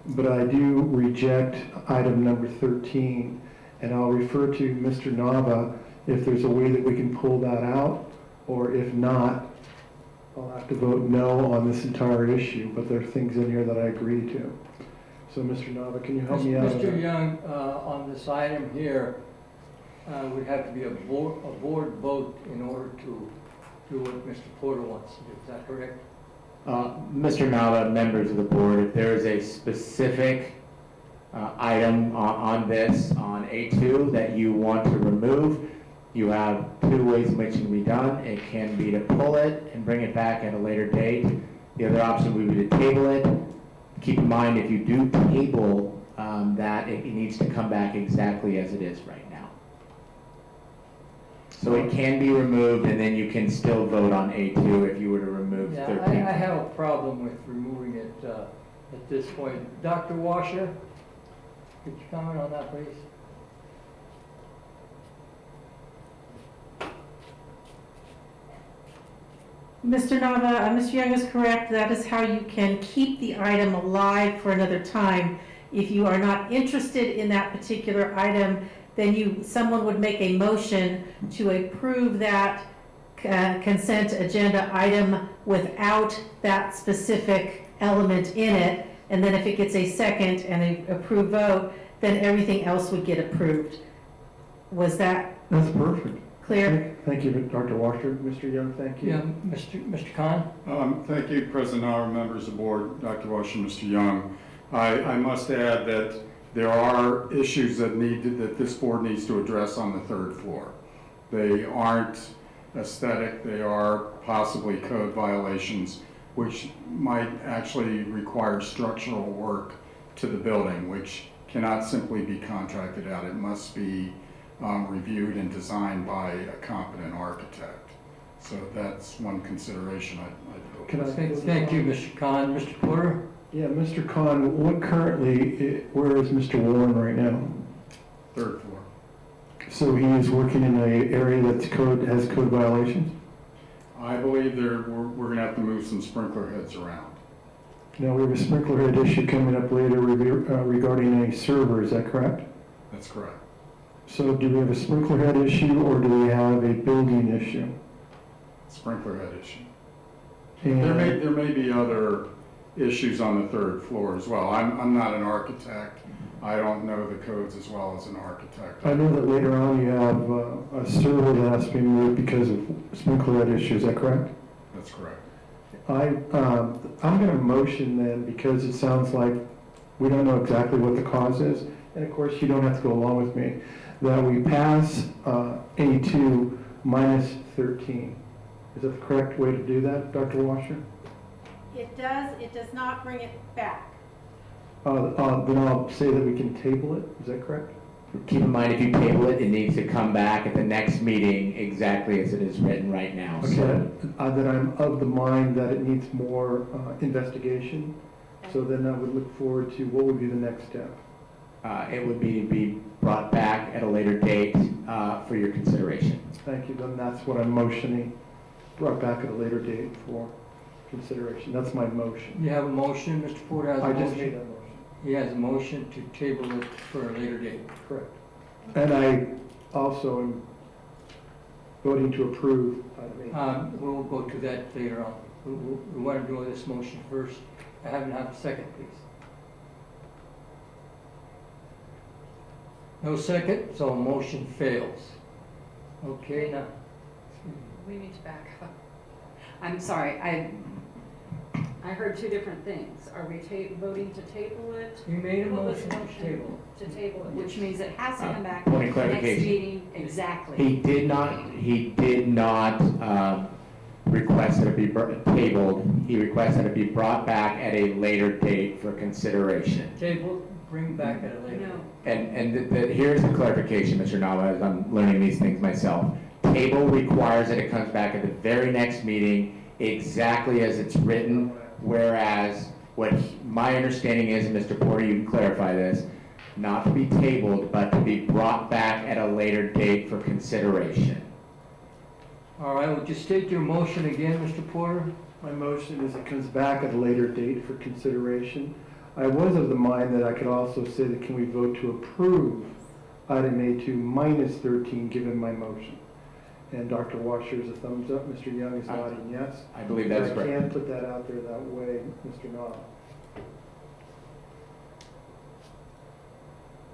but I do reject item number 13, and I'll refer to Mr. Nava if there's a way that we can pull that out, or if not, I'll have to vote no on this entire issue, but there are things in here that I agree to. So Mr. Nava, can you help me out? Mr. Young, on this item here, would have to be a board vote in order to do what Mr. Porter wants to do. Is that correct? Mr. Nava, members of the board, if there is a specific item on this, on A2, that you want to remove, you have two ways in which it can be done. It can be to pull it and bring it back at a later date. The other option would be to table it. Keep in mind, if you do table that, it needs to come back exactly as it is right now. So it can be removed, and then you can still vote on A2 if you were to remove 13. I have a problem with removing it at this point. Dr. Washer, could you comment on that, please? Mr. Nava, Mr. Young is correct. That is how you can keep the item alive for another time. If you are not interested in that particular item, then someone would make a motion to approve that consent agenda item without that specific element in it. And then if it gets a second and an approved vote, then everything else would get approved. Was that That's perfect. clear? Thank you, Dr. Washer. Mr. Young, thank you. Yeah, Mr. Khan? Thank you, President Auer, members of the board, Dr. Walsh and Mr. Young. I must add that there are issues that this board needs to address on the third floor. They aren't aesthetic, they are possibly code violations, which might actually require structural work to the building, which cannot simply be contracted out. It must be reviewed and designed by a competent architect. So that's one consideration I'd Can I Thank you, Mr. Khan. Mr. Porter? Yeah, Mr. Khan, where is Mr. Warren right now? Third floor. So he is working in an area that's has code violations? I believe we're gonna have to move some sprinkler heads around. Now, we have a sprinkler head issue coming up later regarding a server, is that correct? That's correct. So do we have a sprinkler head issue, or do we have a building issue? Sprinkler head issue. And There may be other issues on the third floor as well. I'm not an architect. I don't know the codes as well as an architect. I know that later on you have a server that has to be moved because of sprinkler head issue, is that correct? That's correct. I'm going to motion then, because it sounds like we don't know exactly what the cause is, and of course you don't have to go along with me, that we pass A2 minus 13. Is that the correct way to do that, Dr. Washer? It does not bring it back. Then I'll say that we can table it, is that correct? Keep in mind, if you table it, it needs to come back at the next meeting exactly as it is written right now. Okay, So, that I'm of the mind that it needs more investigation, so then I would look forward to what would be the next step. it would be brought back at a later date for your consideration. Thank you, then that's what I'm motioning, brought back at a later date for consideration. That's my motion. You have a motion, Mr. Porter has a I motion? just made that motion. He has a motion to table it for a later date. Correct. And I also am voting to approve item 8. We'll go to that later on. We want to do this motion first. I haven't had a second, please. No second, so motion fails. Okay, now. We need to back up. I'm sorry, I heard two different things. Are we voting to table it? You made a What was motion the to table. To table it, which means it has to come back Point of next clarification. meeting, exactly. He did not request that it be tabled. He requested it be brought back at a later date for consideration. Table, bring back at a later No. date. And here's the clarification, Mr. Nava, as I'm learning these things myself. Table requires that it comes back at the very next meeting, exactly as it's written, whereas my understanding is, and Mr. Porter, you can clarify this, not to be tabled, but to be brought back at a later date for consideration. All right, would you state your motion again, Mr. Porter? My motion is it comes back at a later date for consideration. I was of the mind that I could also say that can we vote to approve item A2 minus 13 given my motion. And Dr. Washer is a thumbs up, Mr. Young is nodding yes. I believe that's I correct. can put that out there that way, Mr. Nava.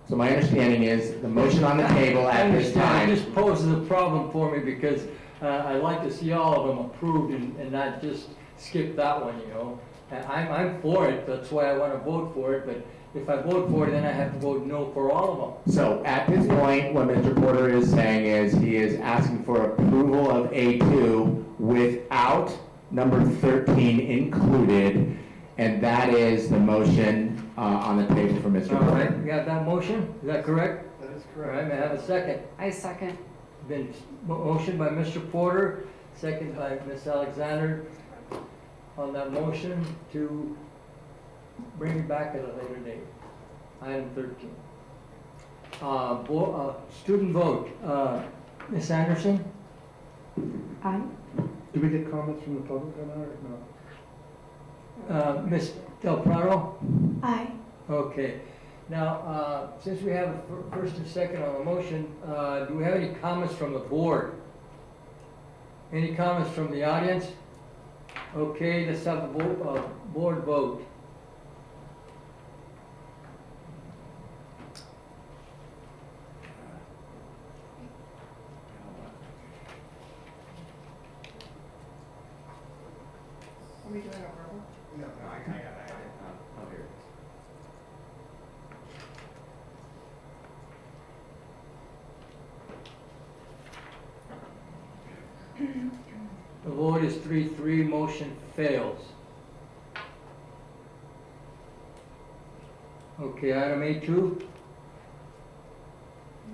So my understanding is the motion on the table at this time. This poses a problem for me because I like to see all of them approved and not just skip that one, you know. And I'm for it, that's why I want to vote for it, but if I vote for it, then I have to vote no for all of them. So at this point, what Mr. Porter is saying is he is asking for approval of A2 without number 13 included, and that is the motion on the table for Mr. All right, Porter. you got that motion? Is that correct? That is All right, may I have a second? I second. Been motion by Mr. Porter, second by Ms. Alexander on that motion to bring it back at a later date. Item 13. Student vote. Ms. Anderson? Aye. Do we get comments from the public on that or no? Ms. Del Prado? Aye. Okay. Now, since we have a first and second on the motion, do we have any comments from the board? Any comments from the audience? Okay, let's have a board vote. Are we doing a verbal? No, I got it. Oh, here it is. The vote is 3-3, motion fails. Okay, item A2.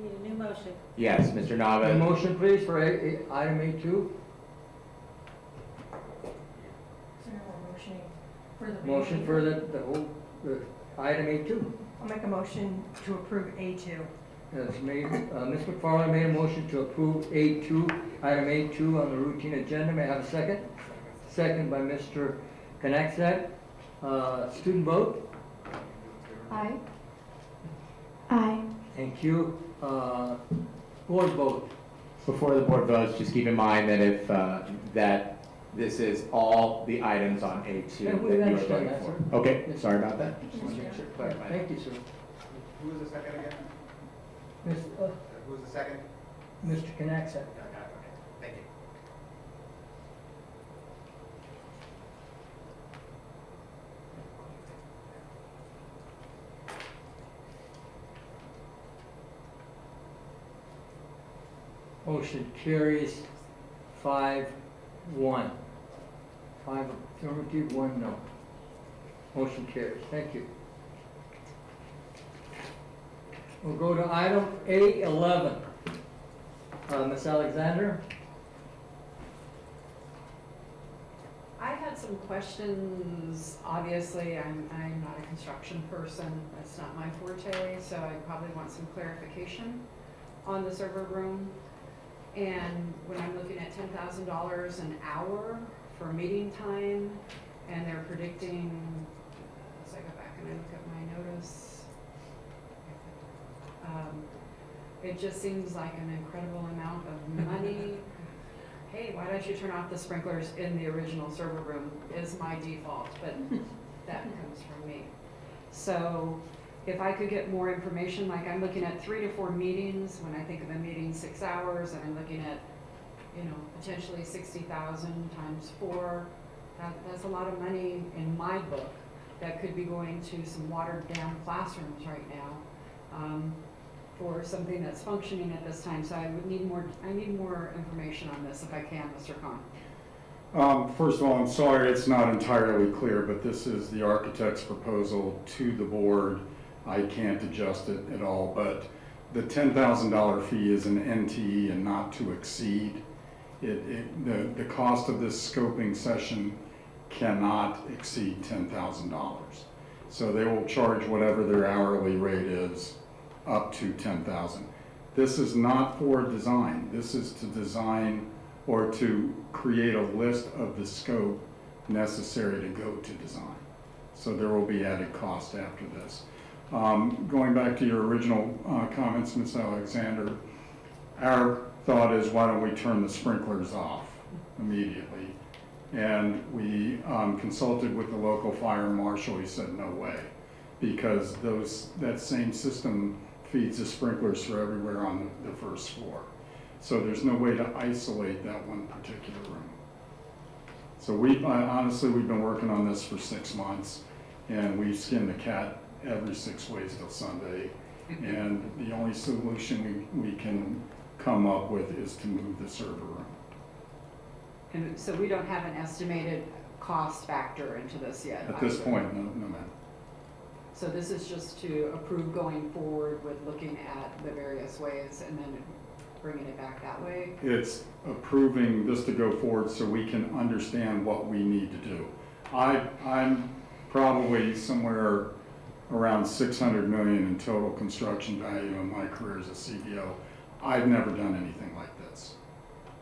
Need a new motion. Yes, Mr. A Nava. motion, please, for item A2. So now we're motioning for the. Motion for the item A2. I'll make a motion to approve A2. That's made, Ms. McFarland made a motion to approve A2, item A2 on the routine agenda. May I have a second? Second by Mr. Knaxat. Student vote? Aye. Aye. Thank you. Board vote? Before the board votes, just keep in mind that if, that this is all the items on A2 Yeah, that we you are understand voting that, for. sir. Okay, Yes. sorry about that. Just want to make sure, clarify. Thank you, sir. Who was the second again? Who was the second? Mr. Knaxat. Okay, thank you. Motion carries 5-1. 5 affirmative, 1 no. Motion carries. Thank you. We'll go to item A11. Ms. Alexander? I had some questions. Obviously, I'm not a construction person. That's not my forte, so I probably want some clarification on the server room. And when I'm looking at $10,000 an hour for meeting time, and they're predicting, as I go back and I look at my notice, it just seems like an incredible amount of money. Hey, why don't you turn off the sprinklers in the original server room is my default, but that comes from me. So if I could get more information, like I'm looking at 3 to 4 meetings, when I think of a meeting 6 hours, and I'm looking at, potentially 60,000 times 4, that's a lot of money in my book that could be going to some watered down classrooms right now. For something that's functioning at this time, so I need more information on this if I can, Mr. Khan. First of all, I'm sorry it's not entirely clear, but this is the architect's proposal to the board. I can't adjust it at all, but the $10,000 fee is an NTE and not to exceed. The cost of this scoping session cannot exceed $10,000. So they will charge whatever their hourly rate is up to $10,000. This is not for design. This is to design or to create a list of the scope necessary to go to design. So there will be added cost after this. Going back to your original comments, Ms. Alexander, our thought is why don't we turn the sprinklers off immediately? And we consulted with the local fire marshal. He said no way, because that same system feeds the sprinklers for everywhere on the first floor. So there's no way to isolate that one particular room. So honestly, we've been working on this for 6 months, and we've skinned the cat every 6 ways till Sunday. And the only solution we can come up with is to move the server room. And so we don't have an estimated cost factor into this yet? At this point, no, ma'am. So this is just to approve going forward with looking at the various ways and then bringing it back that way? It's approving this to go forward so we can understand what we need to do. I'm probably somewhere around 600 million in total construction value in my career as a CDO. I've never done anything like this.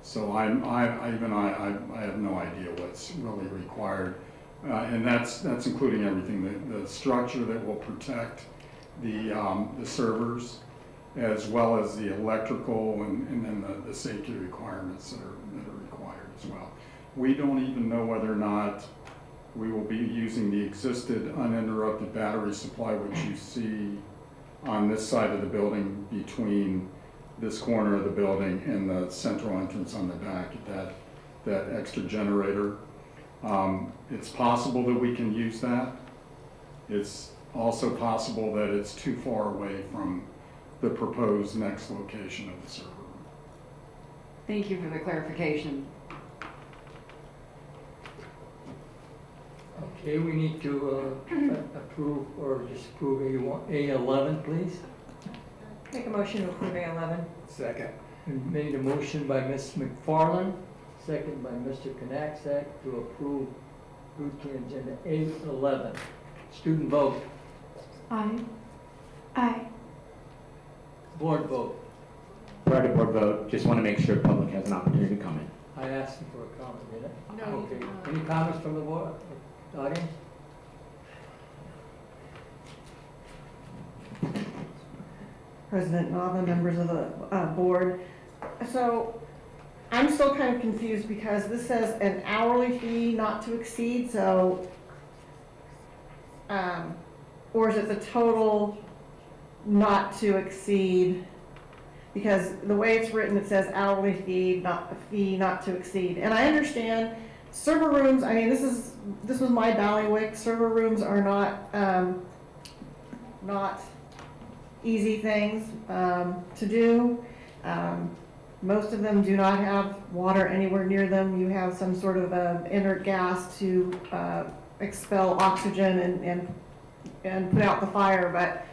So I have no idea what's really required. And that's including everything, the structure that will protect the servers, as well as the electrical and then the safety requirements that are required as well. We don't even know whether or not we will be using the existed uninterrupted battery supply, which you see on this side of the building between this corner of the building and the central entrance on the back, that extra generator. It's possible that we can use that. It's also possible that it's too far away from the proposed next location of the server room. Thank you for the clarification. Okay, we need to approve or disapprove A11, please. Make a motion to approve A11. Second. We made a motion by Ms. McFarland, second by Mr. Knapsack to approve routine agenda A11. Student vote, Aye. Aye. board vote. Prior to board vote, just want to make sure the public has an opportunity to comment. I asked you for a comment, did I? No, you Okay. did not. Any comments from the board, audience? President Nava, members of the board. So I'm still kind of confused because this says an hourly fee not to exceed, so, or is it the total not to exceed? Because the way it's written, it says hourly fee not to exceed. And I understand server rooms, I mean, this was my bailiwick. Server rooms are not easy things to do. Most of them do not have water anywhere near them. You have some sort of inert gas to expel oxygen and put out the fire, but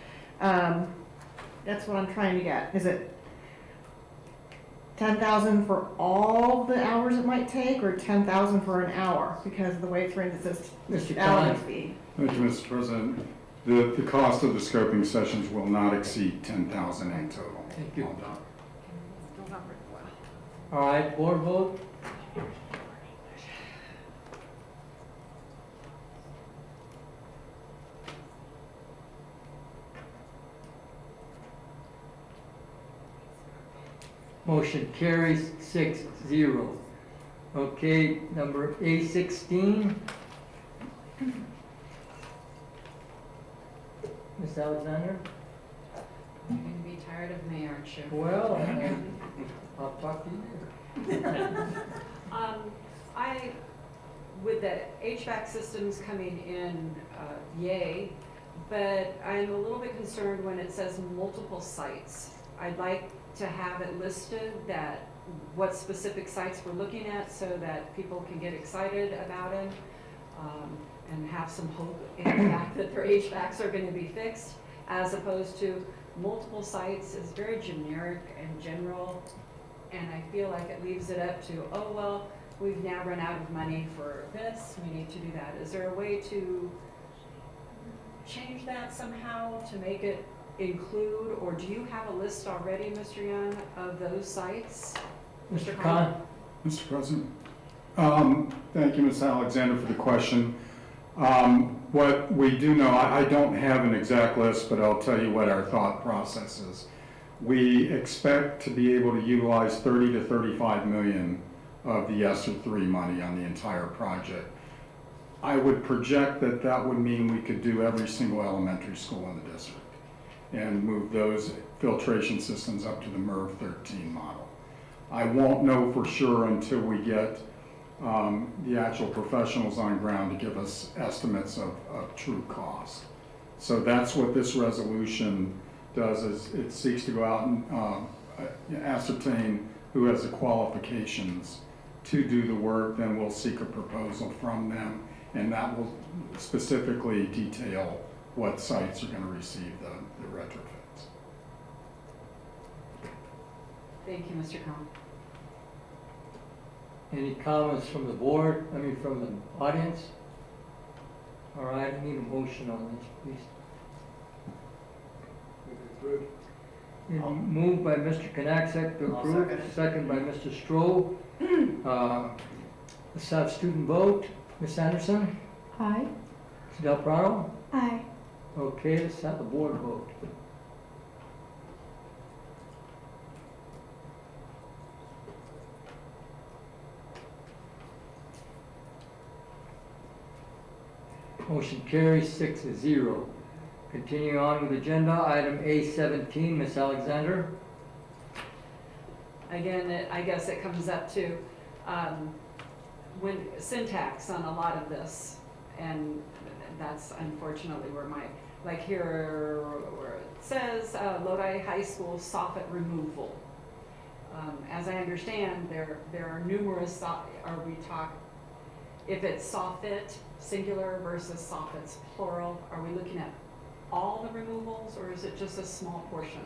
that's what I'm trying to get. Is it 10,000 for all the hours it might take, or 10,000 for an hour? Because the way it's written, it says Mr. hourly Khan. fee. Thank you, Mr. President. The cost of the scoping sessions will not exceed 10,000 in total. Thank you. All done. All right, board vote? Motion carries 6-0. Okay, number A16. Ms. Alexander? You're gonna be tired of me, aren't you? Well, I'll talk to you later. With the HVAC systems coming in, yay, but I'm a little bit concerned when it says multiple sites. I'd like to have it listed that what specific sites we're looking at so that people can get excited about it, and have some hope in the fact that their HVACs are gonna be fixed, as opposed to multiple sites is very generic and general, and I feel like it leaves it up to, oh, well, we've now run out of money for this, we need to do that. Is there a way to change that somehow to make it include, or do you have a list already, Mr. Young, of those sites? Mr. Khan? Mr. President, thank you, Ms. Alexander, for the question. What we do know, I don't have an exact list, but I'll tell you what our thought process is. We expect to be able to utilize 30 to 35 million of the ESSER 3 money on the entire project. I would project that that would mean we could do every single elementary school in the district and move those filtration systems up to the MERV 13 model. I won't know for sure until we get the actual professionals on ground to give us estimates of true cost. So that's what this resolution does, is it seeks to go out and ascertain who has the qualifications to do the work. Then we'll seek a proposal from them, and that will specifically detail what sites are going to receive the retrofits. Thank you, Mr. Khan. Any comments from the board, from the audience? All right, I need a motion on this, please. Moved by Mr. Knaxek to approve, second by Mr. Stroh. Let's have student vote. Ms. Anderson? Aye. Ms. Del Prado? Aye. Okay, let's have the board vote. Motion carries 6-0. Continuing on with agenda, item A17, Ms. Alexander. Again, I guess it comes up to when syntax on a lot of this, and that's unfortunately where like here where it says Lodi High School soffit removal. As I understand, there are numerous, if it's soffit singular versus soffits plural, are we looking at all the removals, or is it just a small portion?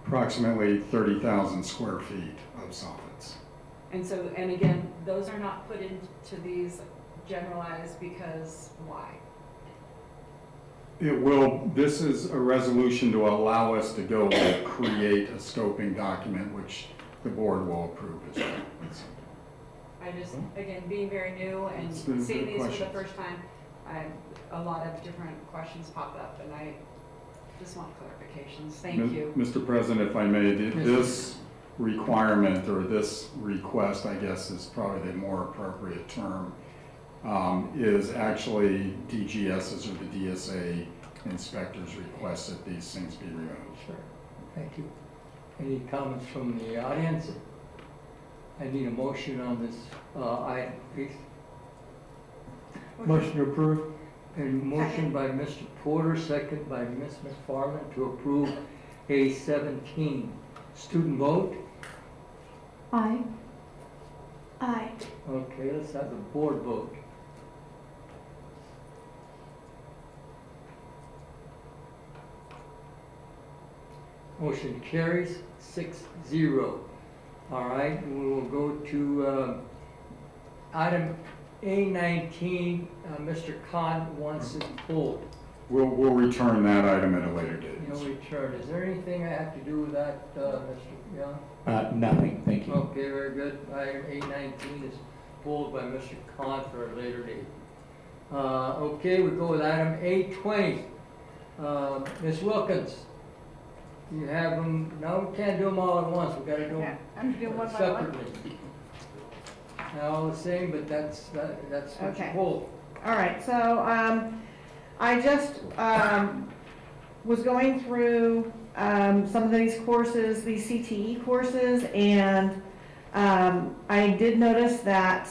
Approximately 30,000 square feet of soffits. And so, and again, those are not put into these generalized because why? This is a resolution to allow us to go and create a scoping document, which the board will approve as well. I just, again, being very new and It's been seeing good these for the questions. first time, a lot of different questions pop up, and I just want clarifications. Thank you. Mr. President, if I may, this requirement, or this request, I guess is probably the more appropriate term, is actually DGS's or the DSA inspectors request that these things be removed. Sure. Thank you. Any comments from the audience? I need a motion on this item, please. Motion to approve. And motion by Mr. Porter, second by Ms. McFarland to approve A17. Student vote? Aye. Aye. Okay, let's have the board vote. Motion carries 6-0. All right, we will go to item A19. Mr. Khan wants it pulled. We'll return that item at a later date. No return. Is there anything I have to do with that, Mr. Young? Nothing, thank you. Okay, very good. Item A19 is pulled by Mr. Khan for a later date. Okay, we go with item A20. Ms. Wilkins, you have them, no, we can't do them all at once. We gotta do them I'm doing one by one. separately. Not all the same, but that's what's Okay. pulled. All right, so, I just, was going through, some of these courses, these CTE courses, and, I did notice that,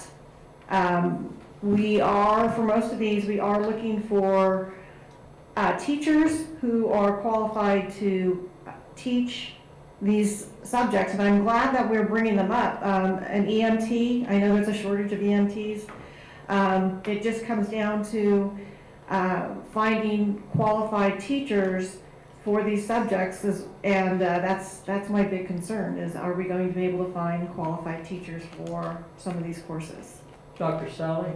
we are, for most of these, we are looking for, teachers who are qualified to teach these subjects, and I'm glad that we're bringing them up. An EMT, I know there's a shortage of EMTs. It just comes down to finding qualified teachers for these subjects, and that's my big concern, is are we going to be able to find qualified teachers for some of these courses? Dr. Sally?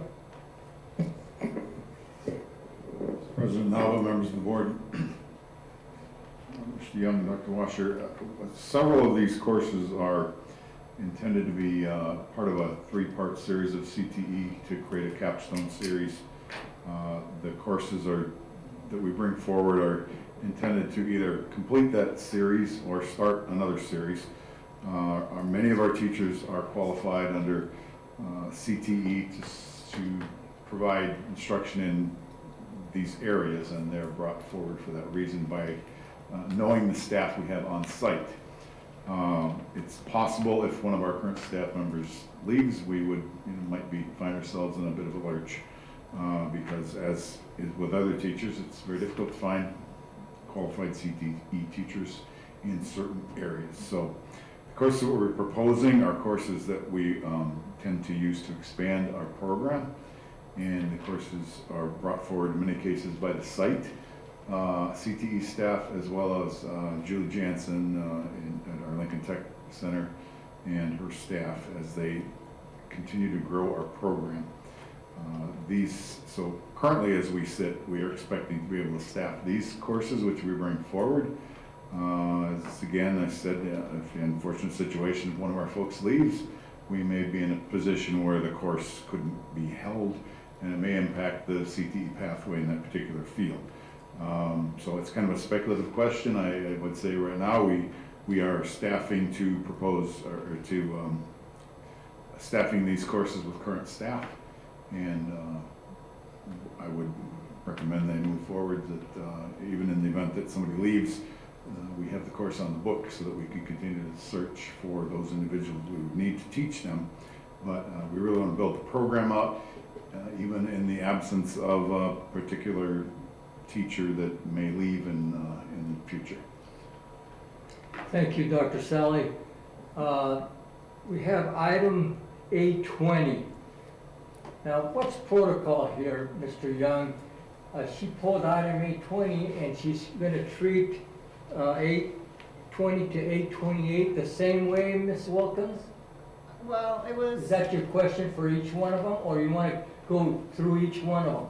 President Nava, members of the board, Mr. Young, Dr. Washer, several of these courses are intended to be part of a three-part series of CTE to create a capstone series. The courses that we bring forward are intended to either complete that series or start another series. Many of our teachers are qualified under CTE to provide instruction in these areas, and they're brought forward for that reason by knowing the staff we have on site. It's possible if one of our current staff members leaves, we would, might find ourselves in a bit of a lurch, because as is with other teachers, it's very difficult to find qualified CTE teachers in certain areas. So the courses that we're proposing are courses that we tend to use to expand our program, and the courses are brought forward in many cases by the site CTE staff, as well as Julie Jansen at our Lincoln Tech Center and her staff as they continue to grow our program. So currently as we sit, we are expecting to be able to staff these courses which we bring forward. As again, I said, if the unfortunate situation, if one of our folks leaves, we may be in a position where the course couldn't be held, and it may impact the CTE pathway in that particular field. So it's kind of a speculative question. I would say right now we are staffing to propose or to staffing these courses with current staff, and I would recommend they move forward, that even in the event that somebody leaves, we have the course on the book so that we can continue to search for those individuals we need to teach them. But we really want to build the program up, even in the absence of a particular teacher that may leave in the future. Thank you, Dr. Sally. We have item A20. Now, what's protocol here, Mr. Young? She pulled item A20 and she's going to treat 820 to 828 the same way, Ms. Wilkins? Well, it was. Is that your question for each one of them, or you want to go through each one of them?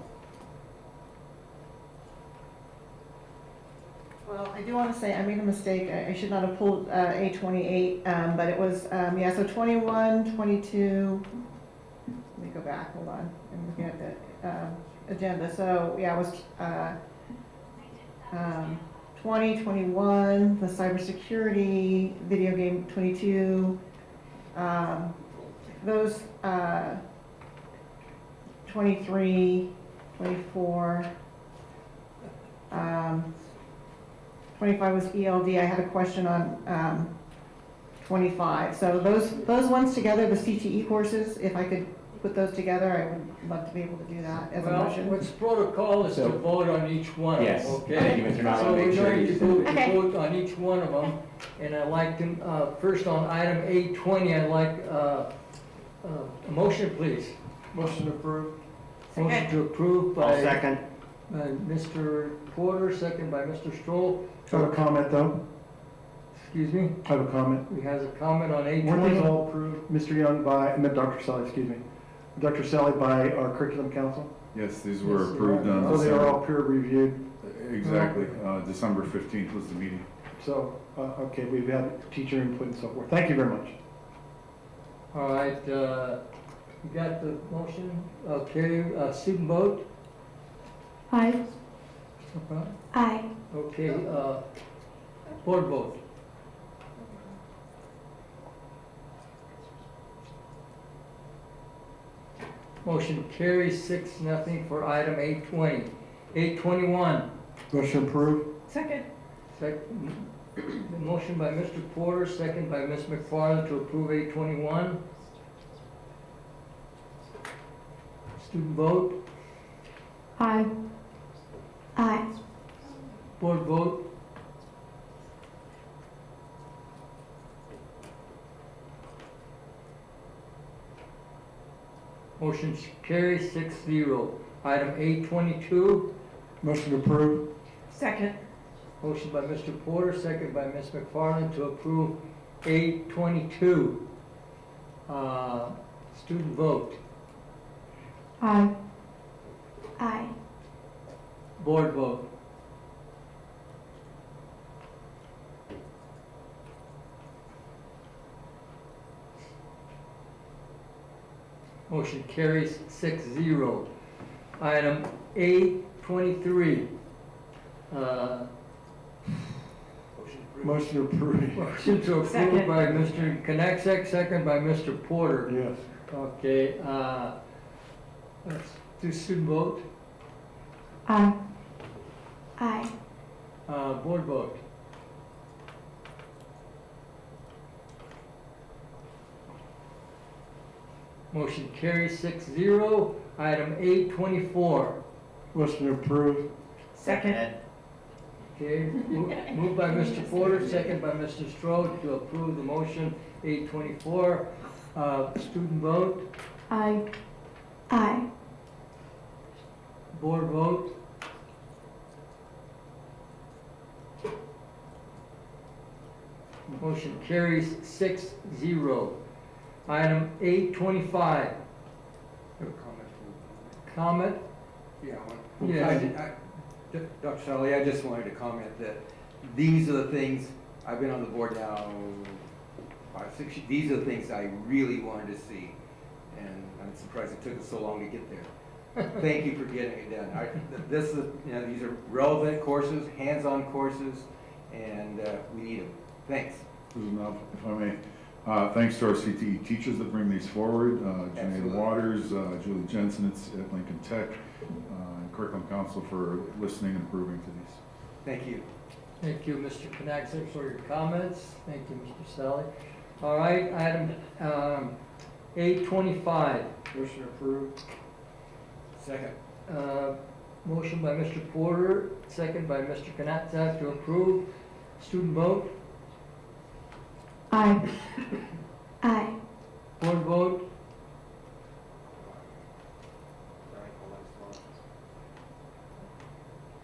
Well, I do want to say, I made a mistake. I should not have pulled A28, but it was, yeah, so 21, 22, let me go back, hold on. I'm looking at the agenda. So, yeah, it was 20, 21, the cybersecurity, video game 22, those 23, 24, 25 was ELD. I had a question on 25. So those ones together, the CTE courses, if I could put those together, I would love to be able to do that as a Well, motion. what's protocol is to So- vote on each one, Yes. okay? Thank you, Mr. Nava. So Make we're sure going you to send go it. to vote on each one of them, and I'd like to, first on item 820, I'd like a motion, please. Motion approved. Motion to approve I'll by second. Mr. Porter, second by Mr. Stroll. I have a comment though. Excuse me, I have a comment. he has a comment on Weren't these 820. all approved, Mr. Young, Dr. Sally, excuse me, Dr. Sally, by our curriculum council? Yes, these were Yes, they approved are. on So they are all December, peer reviewed, exactly, December 15th was the meeting. so, okay, we've had teacher input and so forth. Thank you very much. All right, you got the motion? Okay, student vote? Aye. Aye. Okay, board vote? Motion carries 6-0 for item 820. 821, Motion approved. Second. motion by Mr. Porter, second by Ms. McFarland to approve 821. Student vote, Aye. Aye. board vote? Motion carries 6-0. Item 822, Motion approved. Second. motion by Mr. Porter, second by Ms. McFarland to approve 822. Student vote, Aye. Aye. board vote. Motion carries 6-0. Item 823. Motion approved. Motion to approve Second. by Mr. Konexek, second by Mr. Porter. Yes. Okay, let's do student vote, Aye. Aye. board vote. Motion carries 6-0. Item 824. Motion approved. Second. Okay, moved by Mr. Porter, second by Mr. Strode to approve the motion 824. Student vote, Aye. Aye. board vote. Motion carries 6-0. Item 825. Comment? Yeah, Yes. Dr. Sally, I just wanted to comment that these are the things, I've been on the board now 5, 6 years, these are the things I really wanted to see. And I'm surprised it took us so long to get there. Thank you for getting it done. This is, these are relevant courses, hands-on courses, and we need them. Thanks. Susan, if I may, thanks to our CTE teachers that bring these forward, Janae Absolutely. Waters, Julie Jensen at Lincoln Tech, and Curriculum Council for listening and approving to these. Thank you. Thank you, Mr. Knaxik, for your comments. Thank you, Mr. Sally. All right, item 825. Motion approved. Second. Motion by Mr. Porter, second by Mr. Knaxik to approve. Student vote, Aye. Aye. board vote.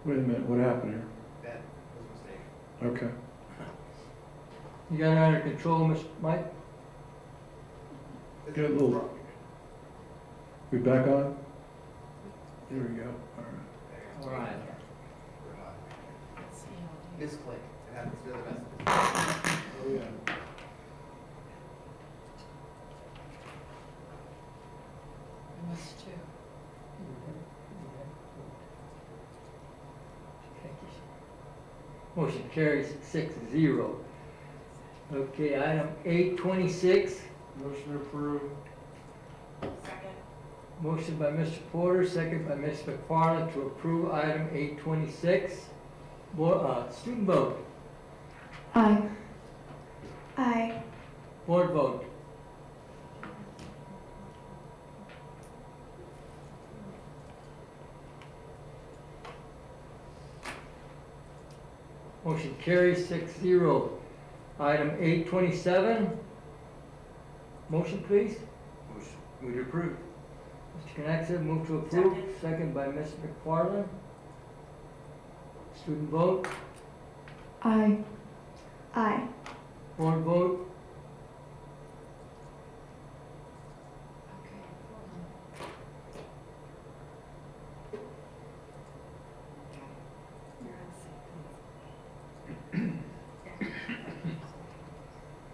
Wait a minute, what happened here? That was a mistake. Okay. You got it under control, Mr. Mike? Get a little. We back on? There we go. All right. All right. Misclick. It happens to the other messages. Oh, yeah. Motion carries 6-0. Okay, item 826. Motion approved. Motion by Mr. Porter, second by Ms. McFarland to approve item 826. Student vote, Aye. Aye. board vote. carries 6-0. Item 827. Motion, please. Motion. Move to approve. Mr. Conexer, move to approve. Second by Ms. McFarland. Student vote. Aye. Aye. Board vote.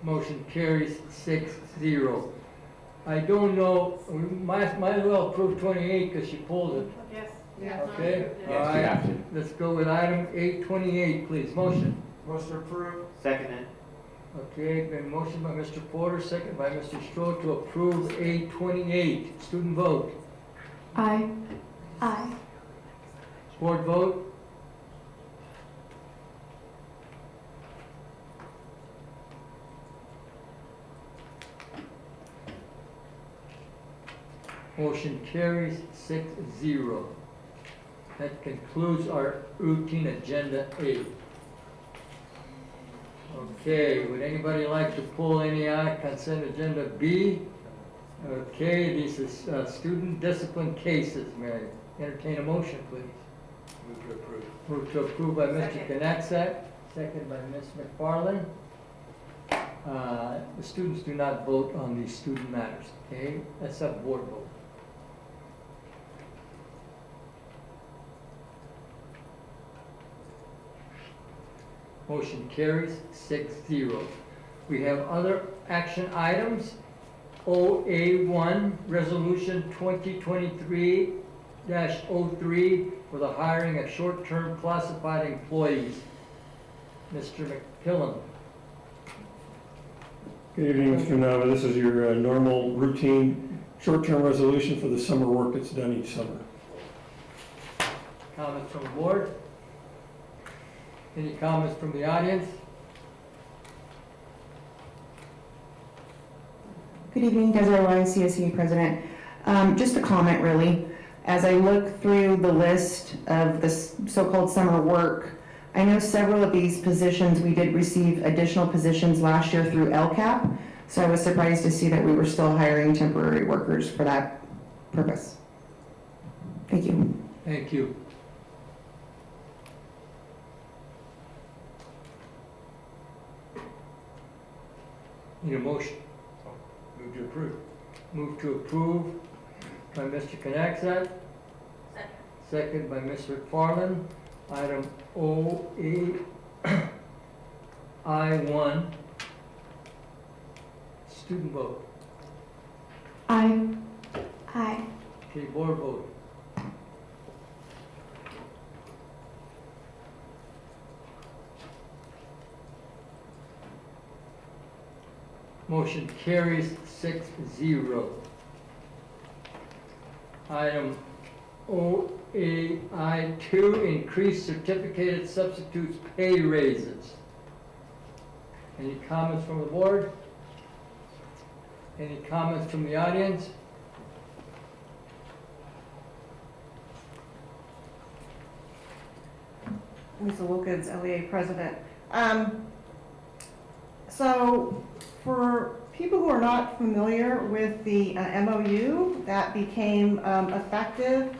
Motion carries 6-0. I don't know, we might as well approve 28 because she pulled it. Yes. Okay? All Yes, you right. have to. Let's go with item 828, please. Motion. Motion approved. Seconded. Okay, been motion by Mr. Porter, second by Mr. Stroh to approve 828. Student vote. Aye. Aye. Board vote. Motion carries 6-0. That concludes our routine agenda A. Okay, would anybody like to pull any consent agenda B? Okay, this is student discipline cases. May I entertain a motion, please? Move to approve. Move to approve by Mr. Second. Knaxat, second by Ms. McFarland. The students do not vote on these student matters, okay? That's a board vote. Motion carries 6-0. We have other action items. OA1, Resolution 2023-03 for the hiring of short-term classified employees. Mr. McKillen. Good evening, Mr. Nava. This is your normal routine short-term resolution for the summer work that's done each summer. Comments from the board? Any comments from the audience? Good evening, Desiree Wise, CSEA President. Just a comment, really. As I look through the list of this so-called summer work, I know several of these positions, we did receive additional positions last year through LCAP, so I was surprised to see that we were still hiring temporary workers for that purpose. Thank you. Thank you. Need a motion? Move to approve. Move to approve by Mr. Knaxat. Second. Second by Ms. McFarland. Item I1. Student vote. Aye. Aye. Okay, board vote. Motion carries 6-0. Item OAI2, increased certificated substitutes pay raises. Any comments from the board? Any comments from the audience? Lisa Wilkins, LEA President. So for people who are not familiar with the MOU that became effective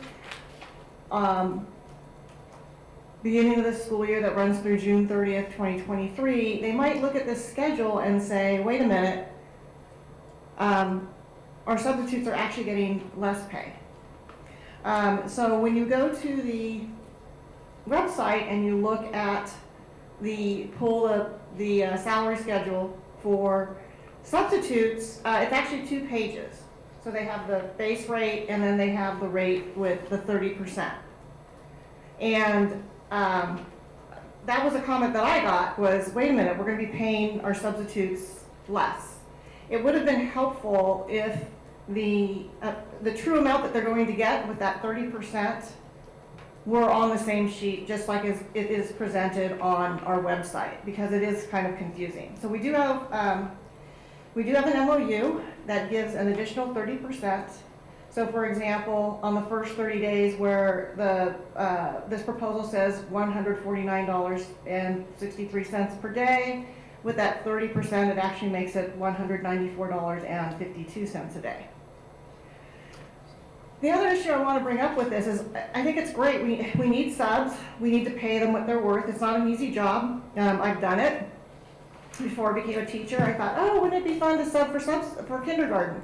beginning of the school year that runs through June 30th, 2023, they might look at this schedule and say, wait a minute, our substitutes are actually getting less pay. So when you go to the website and you look at pull the salary schedule for substitutes, it's actually 2 pages. So they have the base rate and then they have the rate with the 30%. And that was a comment that I got was, wait a minute, we're gonna be paying our substitutes less. It would have been helpful if the true amount that they're going to get with that 30% were on the same sheet, just like as it is presented on our website, because it is kind of confusing. So we do have an MOU that gives an additional 30%. So for example, on the first 30 days where this proposal says $149.63 per day, with that 30%, it actually makes it $194.52 a day. The other issue I want to bring up with this is I think it's great. We need subs. We need to pay them what they're worth. It's not an easy job. I've done it before I became a teacher. I thought, oh, wouldn't it be fun to sub for kindergarten?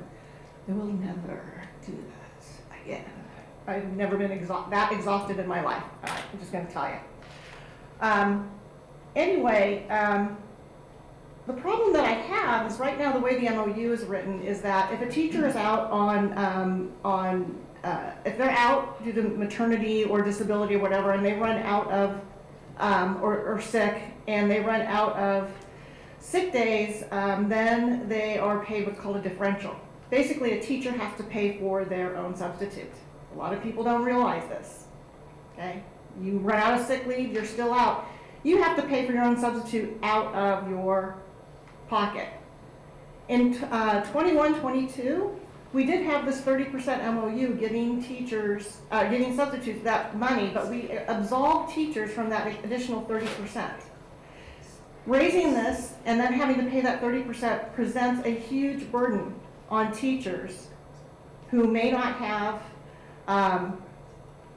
I will never do that again. I've never been that exhausted in my life. I'm just going to tell you. Anyway, the problem that I have is right now the way the MOU is written is that if a teacher is out if they're out due to maternity or disability or whatever, and they run out of, or sick, and they run out of sick days, then they are paid what's called a differential. Basically, a teacher has to pay for their own substitute. A lot of people don't realize this, okay? You run out of sick leave, you're still out. You have to pay for your own substitute out of your pocket. In 21-22, we did have this 30% MOU giving teachers, giving substitutes that money, but we absolved teachers from that additional 30%. Raising this and then having to pay that 30% presents a huge burden on teachers who may not have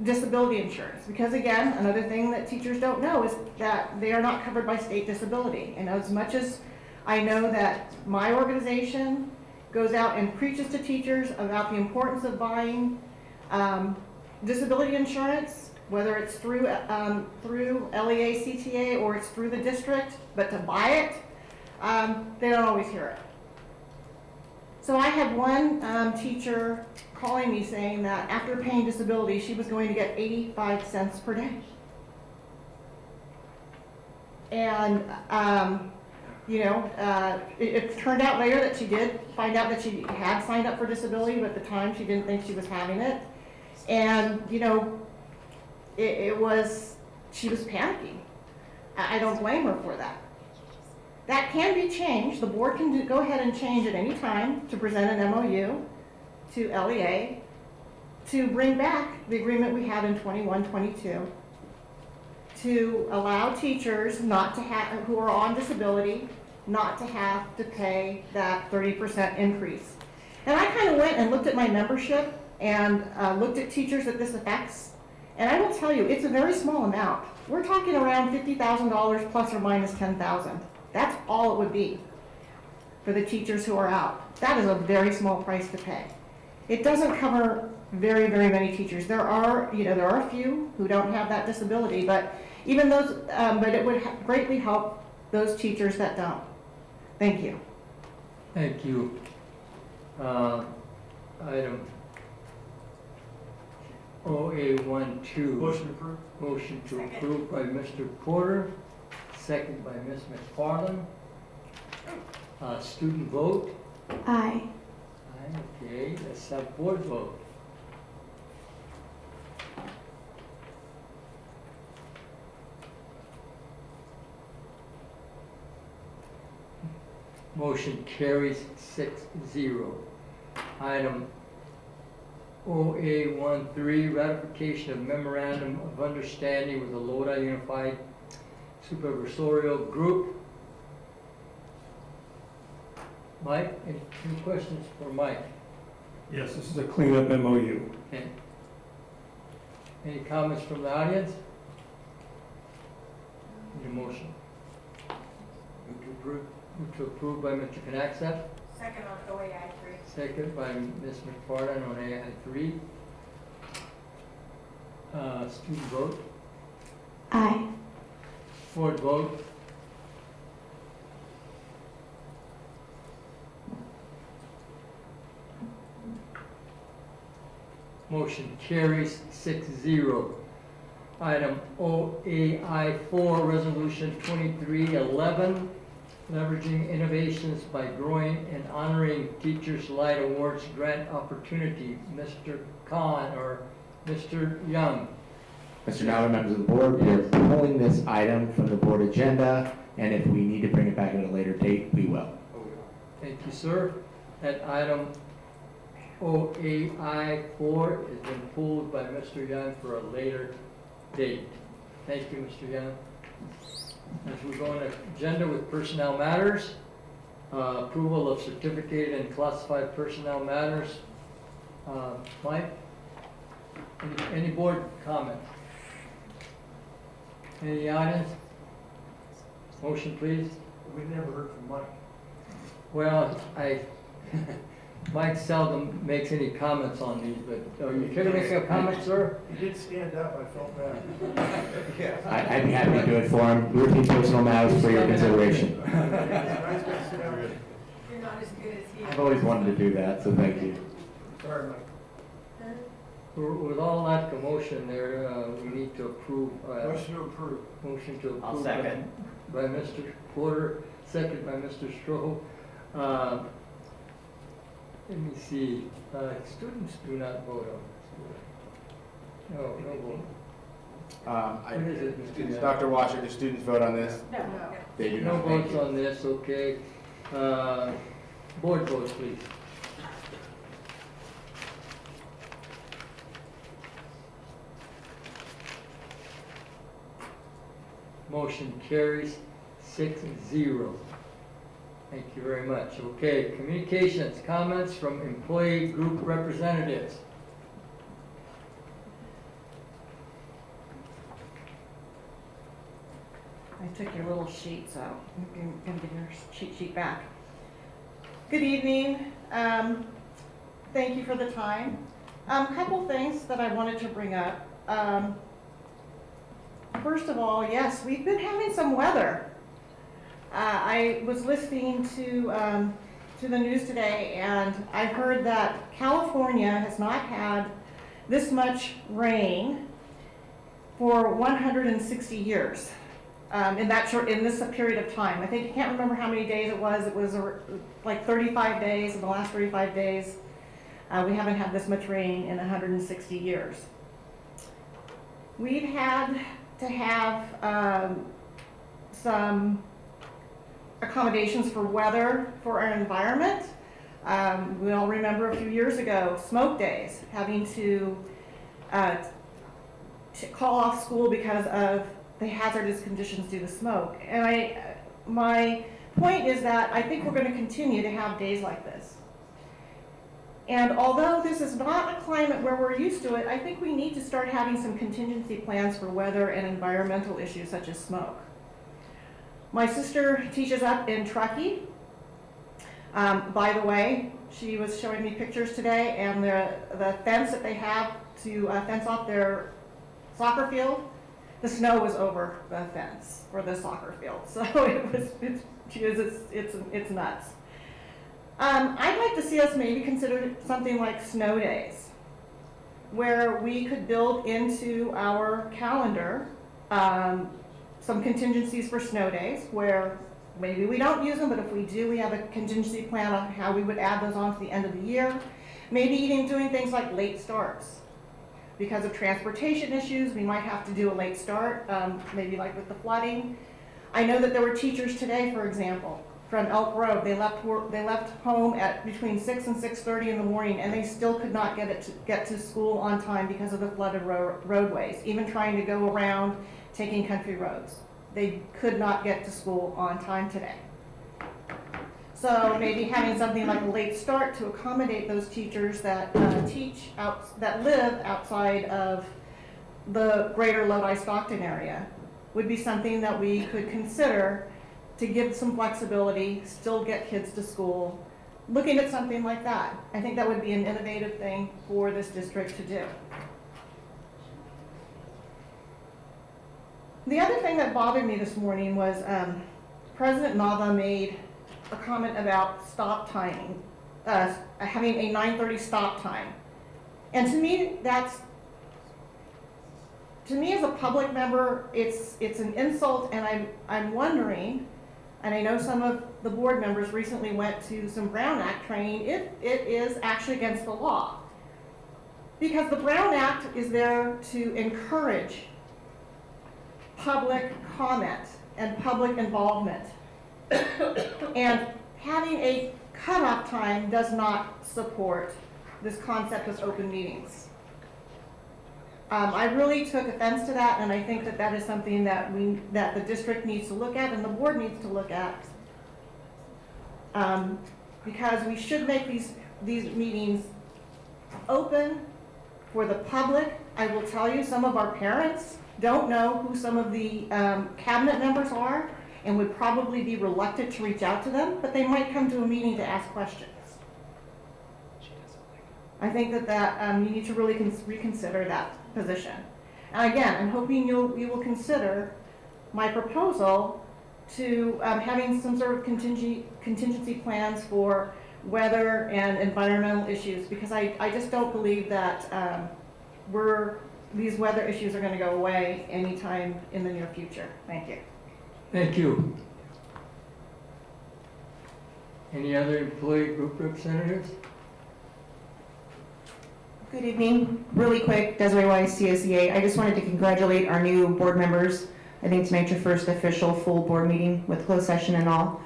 disability insurance. Because again, another thing that teachers don't know is that they are not covered by state disability. And as much as I know that my organization goes out and preaches to teachers about the importance of buying disability insurance, whether it's through LEA, CTA, or it's through the district, but to buy it, they don't always hear it. So I had one teacher calling me saying that after paying disability, she was going to get 85 cents per day. And it turned out later that she did find out that she had signed up for disability, but at the time she didn't think she was having it. And, she was panicking. I don't blame her for that. That can be changed. The board can go ahead and change at any time to present an MOU to LEA to bring back the agreement we had in 21-22 to allow teachers not to have, who are on disability, not to have to pay that 30% increase. And I kind of went and looked at my membership and looked at teachers that this affects. And I will tell you, it's a very small amount. We're talking around $50,000 plus or minus $10,000. That's all it would be for the teachers who are out. That is a very small price to pay. It doesn't cover very, very many teachers. There are a few who don't have that disability, but even those, but it would greatly help those teachers that don't. Thank you. Thank you. Item OA12. Motion approved. Motion to approve by Mr. Porter, second by Ms. McFarland. Student vote? Aye. Aye, okay. Let's have board vote. Motion carries 6-0. Item OA13, ratification of memorandum of understanding with the Lodi Unified Supervisorial Group. Mike, any questions for Mike? Yes, this is a cleanup MOU. Okay. Any comments from the audience? Need a motion? Move to approve. Move to approve by Mr. Knaxat. Second on OAI3. Second by Ms. McFarland on AI3. Student vote. Aye. Board vote. Motion carries 6-0. Item OAI4, Resolution 2311, leveraging innovations by growing and honoring Teachers Light Awards grant opportunity. Mr. Khan or Mr. Young. Mr. Nowler, members of the board, we are pulling this item from the board agenda, and if we need to bring it back at a later date, we will. Thank you, sir. That item OAI 4 has been pulled by Mr. Young for a later date. Thank you, Mr. Young. As we go on agenda with personnel matters, approval of certificated and classified personnel matters. Mike, any board comment? Any audience? Motion, please. We never heard from Mike. Well, Mike seldom makes any comments on these, but are you care to make a comment, sir? He did stand up, I felt bad. I'd be happy to do it for him. Routine personal matters for your consideration. You're not as good as he is. I've always wanted to do that, so thank you. Sorry, Mike. With all that commotion there, we need to approve. Motion to approve. Motion to approve. I'll second. By Mr. Porter, second by Mr. Stroh. Let me see, students do not vote on this. No vote. What is it, Mr. Young? Dr. Washer, do students vote on this? No. They do No not. Thank votes you. on this, okay. Board votes, please. Motion carries 6-0. Thank you very much. Okay, communications, comments from employee group representatives. I took your little sheets out. I'm gonna give your cheat sheet back. Good evening. Thank you for the time. Couple things that I wanted to bring up. First of all, yes, we've been having some weather. I was listening to the news today, and I heard that California has not had this much rain for 160 years. In this period of time. I can't remember how many days it was. It was like 35 days. In the last 35 days, we haven't had this much rain in 160 years. We've had to have some accommodations for weather for our environment. We all remember a few years ago, smoke days, having to call off school because of the hazardous conditions due to smoke. And my point is that I think we're going to continue to have days like this. And although this is not a climate where we're used to it, I think we need to start having some contingency plans for weather and environmental issues such as smoke. My sister teaches up in Truckee. By the way, she was showing me pictures today, and the fence that they have to fence off their soccer field, the snow was over the fence for the soccer field. So it's nuts. I'd like to see us maybe consider something like snow days, where we could build into our calendar some contingencies for snow days, where maybe we don't use them, but if we do, we have a contingency plan on how we would add those on to the end of the year. Maybe even doing things like late starts. Because of transportation issues, we might have to do a late start, maybe like with the flooding. I know that there were teachers today, for example, from Elk Road. They left home at between 6 and 6:30 in the morning, and they still could not get to school on time because of the flooded roadways, even trying to go around taking country roads. They could not get to school on time today. So maybe having something like a late start to accommodate those teachers that that live outside of the greater Lodi-Stockton area would be something that we could consider to give some flexibility, still get kids to school. Looking at something like that, I think that would be an innovative thing for this district to do. The other thing that bothered me this morning was President Nava made a comment about stop timing, having a 9:30 stop time. And to me, as a public member, it's an insult, and I'm wondering, and I know some of the board members recently went to some Brown Act training, if it is actually against the law. Because the Brown Act is there to encourage public comment and public involvement. And having a cutoff time does not support this concept of open meetings. I really took offense to that, and I think that that is something that that the district needs to look at and the board needs to look at. Because we should make these meetings open for the public. I will tell you, some of our parents don't know who some of the cabinet members are and would probably be reluctant to reach out to them, but they might come to a meeting to ask questions. I think that you need to really reconsider that position. And again, I'm hoping you will consider my proposal to having some sort of contingency plans for weather and environmental issues, because I just don't believe that these weather issues are going to go away anytime in the near future. Thank you. Thank you. Any other employee group representatives? Good evening. Really quick, Desiree Weiss, CSEA. I just wanted to congratulate our new board members. I think tonight's your first official full board meeting with closed session and all.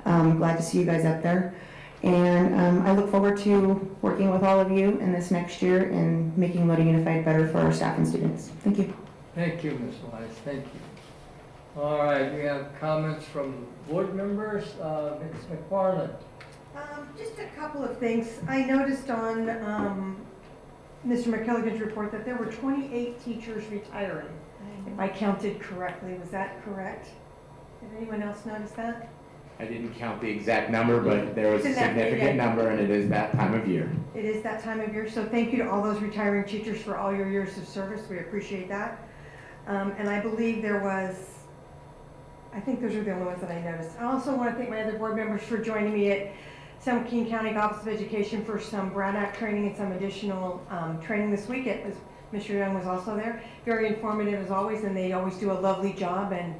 Glad to see you guys up there. And I look forward to working with all of you in this next year and making Lodi Unified better for our staff and students. Thank you. Thank you, Ms. Weiss. Thank you. All right, we have comments from board members. Ms. McFarland. Just a couple of things. I noticed on Mr. McKilligan's report that there were 28 teachers retiring, if I counted correctly. Was that correct? Did anyone else notice that? I didn't count the exact number, but there was a It's in that- significant number, and it is that time of year. It is that time of year, so thank you to all those retiring teachers for all your years of service. We appreciate that. And I believe I think those are the only ones that I noticed. I also want to thank my other board members for joining me at San Joaquin County Office of Education for some Brown Act training and some additional training this week. Mr. Young was also there. Very informative as always, and they always do a lovely job. And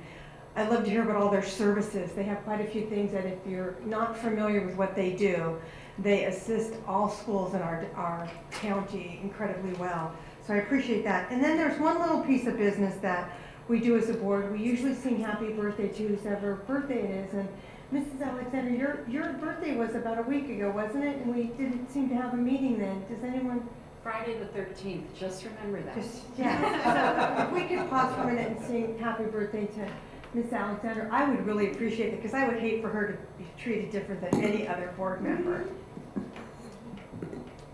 I love to hear about all their services. They have quite a few things that if you're not familiar with what they do, they assist all schools in our county incredibly well. So I appreciate that. And then there's one little piece of business that we do as a board. We usually sing happy birthday to whoever birthday it is. And Mrs. Alexander, your birthday was about a week ago, wasn't it? And we didn't seem to have a meeting then. Does anyone? Friday the 13th, just remember that. Yeah. So if we could pause for a minute and sing happy birthday to Ms. Alexander, I would really appreciate it, because I would hate for her to be treated different than any other board member.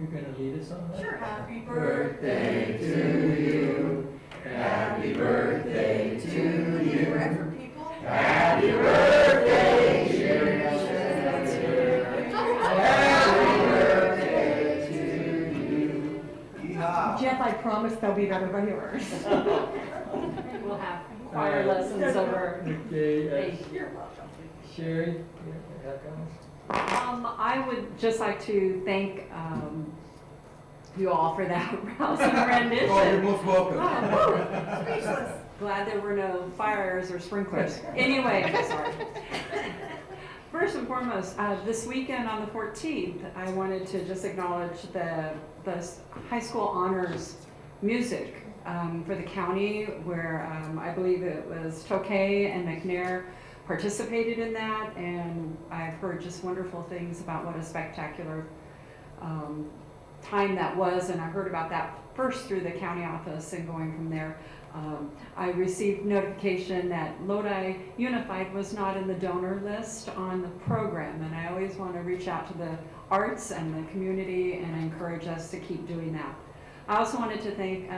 You're going to lead us on that? Sure. Happy Birthday to you. Happy birthday to you. Forever, people. Happy birthday, dear Happy birthday to you. Jeff, I promise they'll be better by yours. We'll have choir lessons over. Okay, You're welcome. Sherry, you have comments? I would just like to thank you all for that rousing rendition. Oh, you're most welcome. Oh, Speechless. glad there were no fires or sprinklers. Anyway, sorry. First and foremost, this weekend on the 14th, I wanted to just acknowledge the high school honors music for the county, where I believe it was Tokay and McNair participated in that, and I've heard just wonderful things about what a spectacular time that was, and I heard about that first through the county office and going from there. I received notification that Lodi Unified was not in the donor list on the program, and I always want to reach out to the arts and the community and encourage us to keep doing that. I also wanted to thank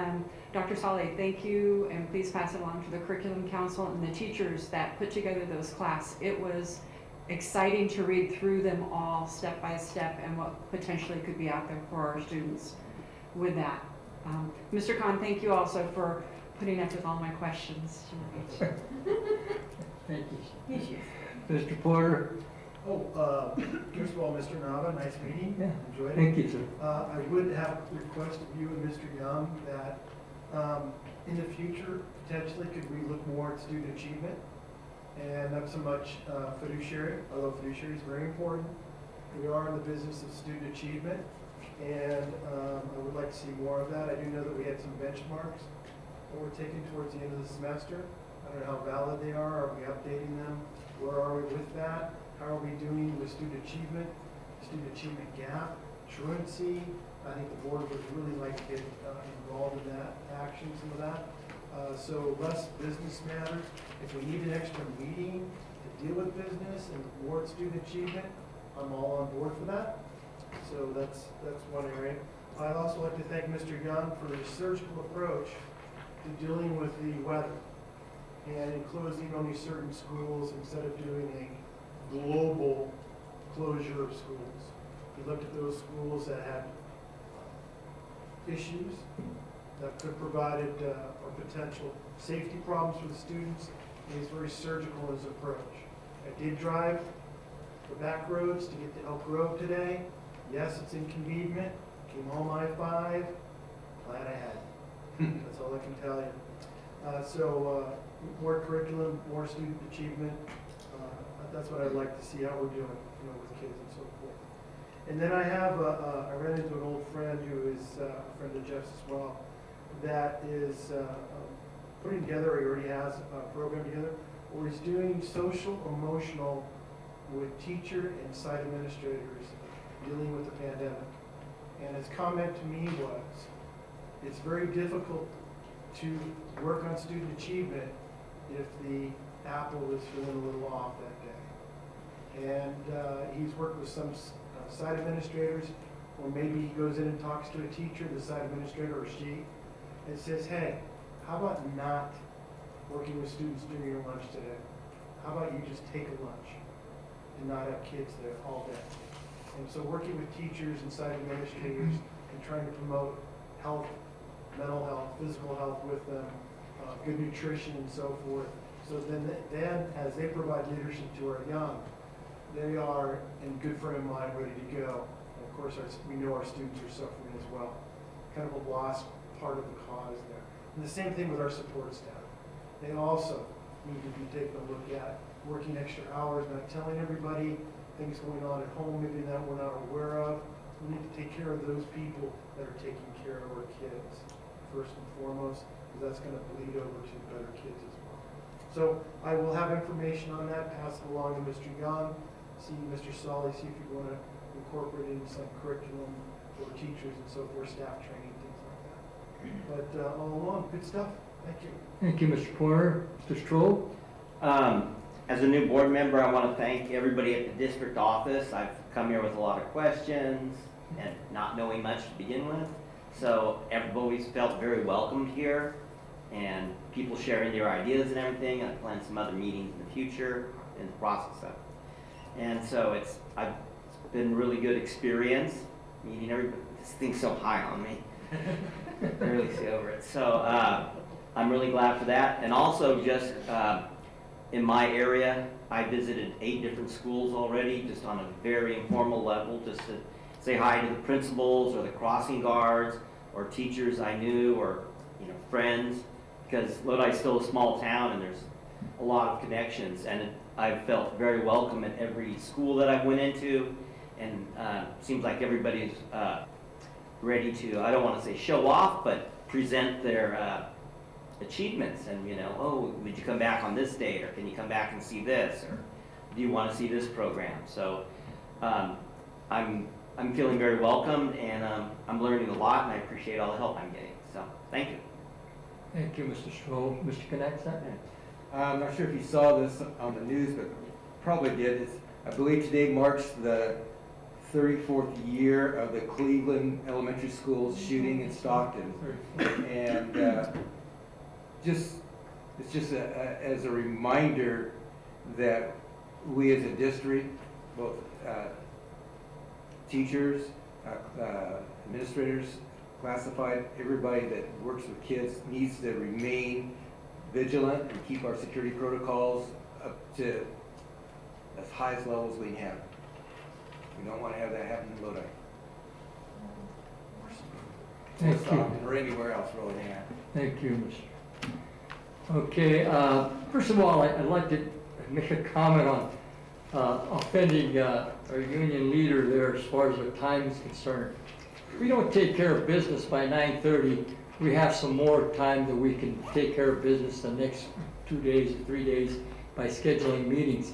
Dr. Saleh. Thank you, and please pass it along to the Curriculum Council and the teachers that put together those classes. It was exciting to read through them all step by step and what potentially could be out there for our students with that. Mr. Khan, thank you also for putting up with all my questions. Thank you. Mr. Porter? First of all, Mr. Nava, nice meeting. Yeah. Enjoyed it. Thank you, sir. I would have a request of you and Mr. Young that in the future, potentially, could we look more at student achievement and not so much fiduciary, although fiduciary is very important. We are in the business of student achievement, and I would like to see more of that. I do know that we had some benchmarks that we're taking towards the end of the semester. I don't know how valid they are. Are we updating them? Where are we with that? How are we doing with student achievement gap? truancy. I think the board would really like to get involved in that, action, some of that. So less business matters. If we need an extra meeting to deal with business and reward student achievement, I'm all on board for that. So that's one area. I'd also like to thank Mr. Young for his surgical approach to dealing with the weather and in closing only certain schools instead of doing a global closure of schools. He looked at those schools that had issues that could have provided or potential safety problems for the students. And he's very surgical in his approach. I did drive the back roads to get to Elk Grove today. Yes, it's inconvenient. Came home I-5. Glad I had it. That's all I can tell you. So more curriculum, more student achievement. That's what I'd like to see how we're doing, with kids and so forth. And then I have, I ran into an old friend who is a friend of Jeff's as well, that is putting together, he already has a program together, where he's doing social, emotional with teacher and site administrators dealing with the pandemic. And his comment to me was, it's very difficult to work on student achievement if the apple is feeling a little off that day. And he's worked with some site administrators, or maybe he goes in and talks to a teacher, the site administrator or she, and says, hey, how about not working with students during your lunch today? How about you just take a lunch and not have kids there all day? And so working with teachers and site administrators and trying to promote health, mental health, physical health with them, good nutrition and so forth. So then as they provide leadership to our young, they are in good frame of mind, ready to go. And of course, we know our students are suffering as well. Kind of a lost part of the cause there. And the same thing with our support staff. They also need to be taken a look at, working extra hours, not telling everybody things going on at home, maybe that we're not aware of. We need to take care of those people that are taking care of our kids, first and foremost, because that's going to bleed over to better kids as well. So I will have information on that, pass it along to Mr. Young, see Mr. Solly, see if you want to incorporate in some curriculum for teachers and so forth, staff training, things like that. But all along, good stuff. Thank you. Thank you, Mr. Porter. Mr. Stroll? As a new board member, I want to thank everybody at the district office. I've come here with a lot of questions and not knowing much to begin with. So everybody's felt very welcomed here, and people sharing their ideas and everything. I plan some other meetings in the future in the process of it. And so it's been a really good experience meeting everybody. This thing's so high on me. I really see over it. So I'm really glad for that. And also just in my area, I visited 8 different schools already, just on a very informal level, just to say hi to the principals or the crossing guards or teachers I knew or friends, because Lodi's still a small town and there's a lot of connections, and I've felt very welcome at every school that I went into, and seems like everybody's ready to, I don't want to say show off, but present their achievements, and oh, would you come back on this date, or can you come back and see this, or do you want to see this program? So I'm feeling very welcomed, and I'm learning a lot, and I appreciate all the help I'm getting. So thank you. Thank you, Mr. Stroll. Mr. Connexa? I'm not sure if you saw this on the news, but probably did. I believe today marks the 34th year of the Cleveland Elementary School shooting in Stockton, and it's just as a reminder that we as a district, both teachers, administrators, classified, everybody that works with kids needs to remain vigilant and keep our security protocols up to as high as levels we can have. We don't want to have that happen in Lodi. Thank you. Or anywhere else really. Yeah. Thank you, Mr. Okay, first of all, I'd like to make a comment on offending our union leader there as far as the time is concerned. If we don't take care of business by 9:30, we have some more time that we can take care of business the next 2 days or 3 days by scheduling meetings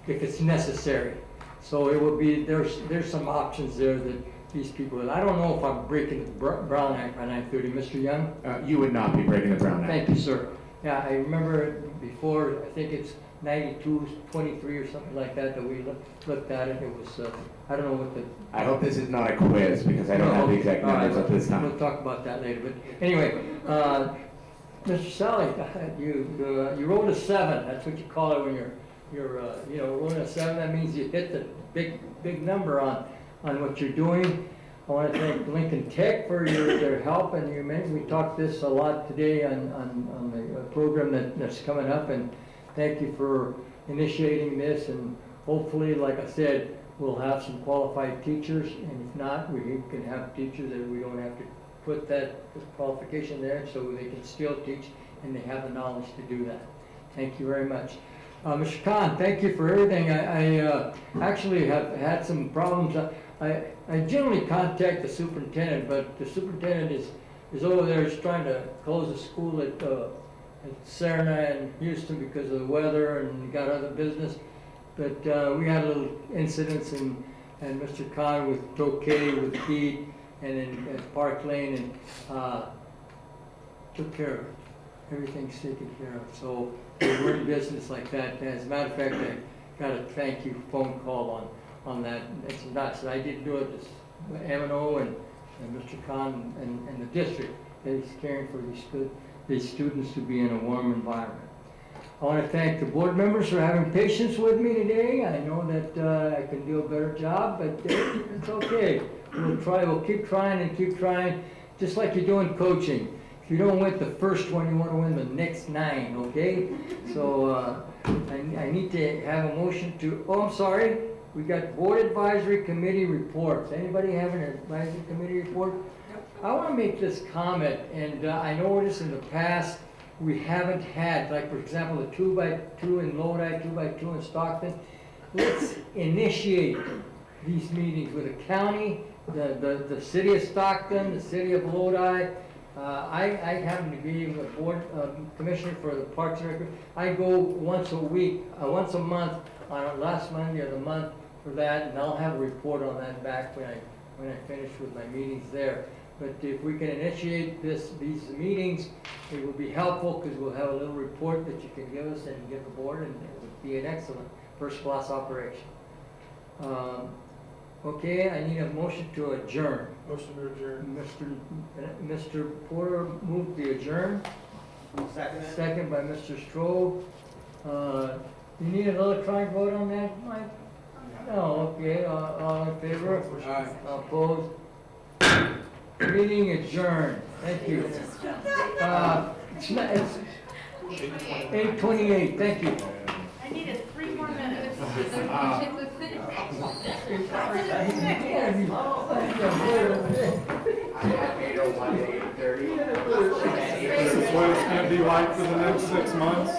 if it's necessary. So it would be, there's some options there that these people. I don't know if I'm breaking the Brown Act by 9:30, Mr. Young? You would not be breaking the Brown Act. Thank you, sir. Yeah, I remember before, I think it's 92-23 or something like that, that we looked at it. It was, I don't know what the. I hope this is not a quiz, because I don't have the exact numbers at this time. We'll talk about that later, but anyway, Mr. Sally, you rolled a 7, that's what you call it when you're rolling a 7, that means you hit the big number on what you're doing. I want to thank Lincoln Tech for their help, and we talked this a lot today on the program that's coming up, and thank you for initiating this, and hopefully, like I said, we'll have some qualified teachers, and if not, we can have teachers that we don't have to put that qualification there, so they can still teach, and they have the knowledge to do that. Thank you very much. Mr. Khan, thank you for everything. I actually have had some problems. I generally contact the superintendent, but the superintendent is over there trying to close a school at Serna and Houston because of the weather, and got other business. But we had a little incidents, and Mr. Khan with Tokay, with Pete, and then at Park Lane, and took care of it. Everything's taken care of. So we're in business like that. As a matter of fact, I got a thank you phone call on that. It's nuts. I didn't do it. It's M&O and Mr. Khan and the district that is caring for these students to be in a warm environment. I want to thank the board members for having patience with me today. I know that I can do a better job, but it's okay. We'll keep trying and keep trying, just like you're doing coaching. If you don't win the first one, you want to win the next 9, okay? So I need to have a motion to, I'm sorry, we got board advisory committee reports. Anybody have an advisory committee report? I want to make this comment, and I noticed in the past, we haven't had, like for example, the 2x2 in Lodi, 2x2 in Stockton. Let's initiate these meetings with the county, the city of Stockton, the city of Lodi. I happen to be the board commissioner for the Parks and Recreation. I go once a month, on the last Monday of the month for that, and I'll have a report on that back when I finish with my meetings there. But if we can initiate these meetings, it will be helpful, because we'll have a little report that you can give us and give the board, and it would be an excellent first-class operation. Okay, I need a motion to adjourn. Motion to adjourn. Mr. Porter moved the adjourn. Second. Second by Mr. Stroh. You need an electronic vote on that, Mike? No, okay, all in favor? Aye. Opposed? Meeting adjourned. Thank you. It's 8:28, thank you. I needed 3 more minutes. This is what it's gonna be like for the next 6 months.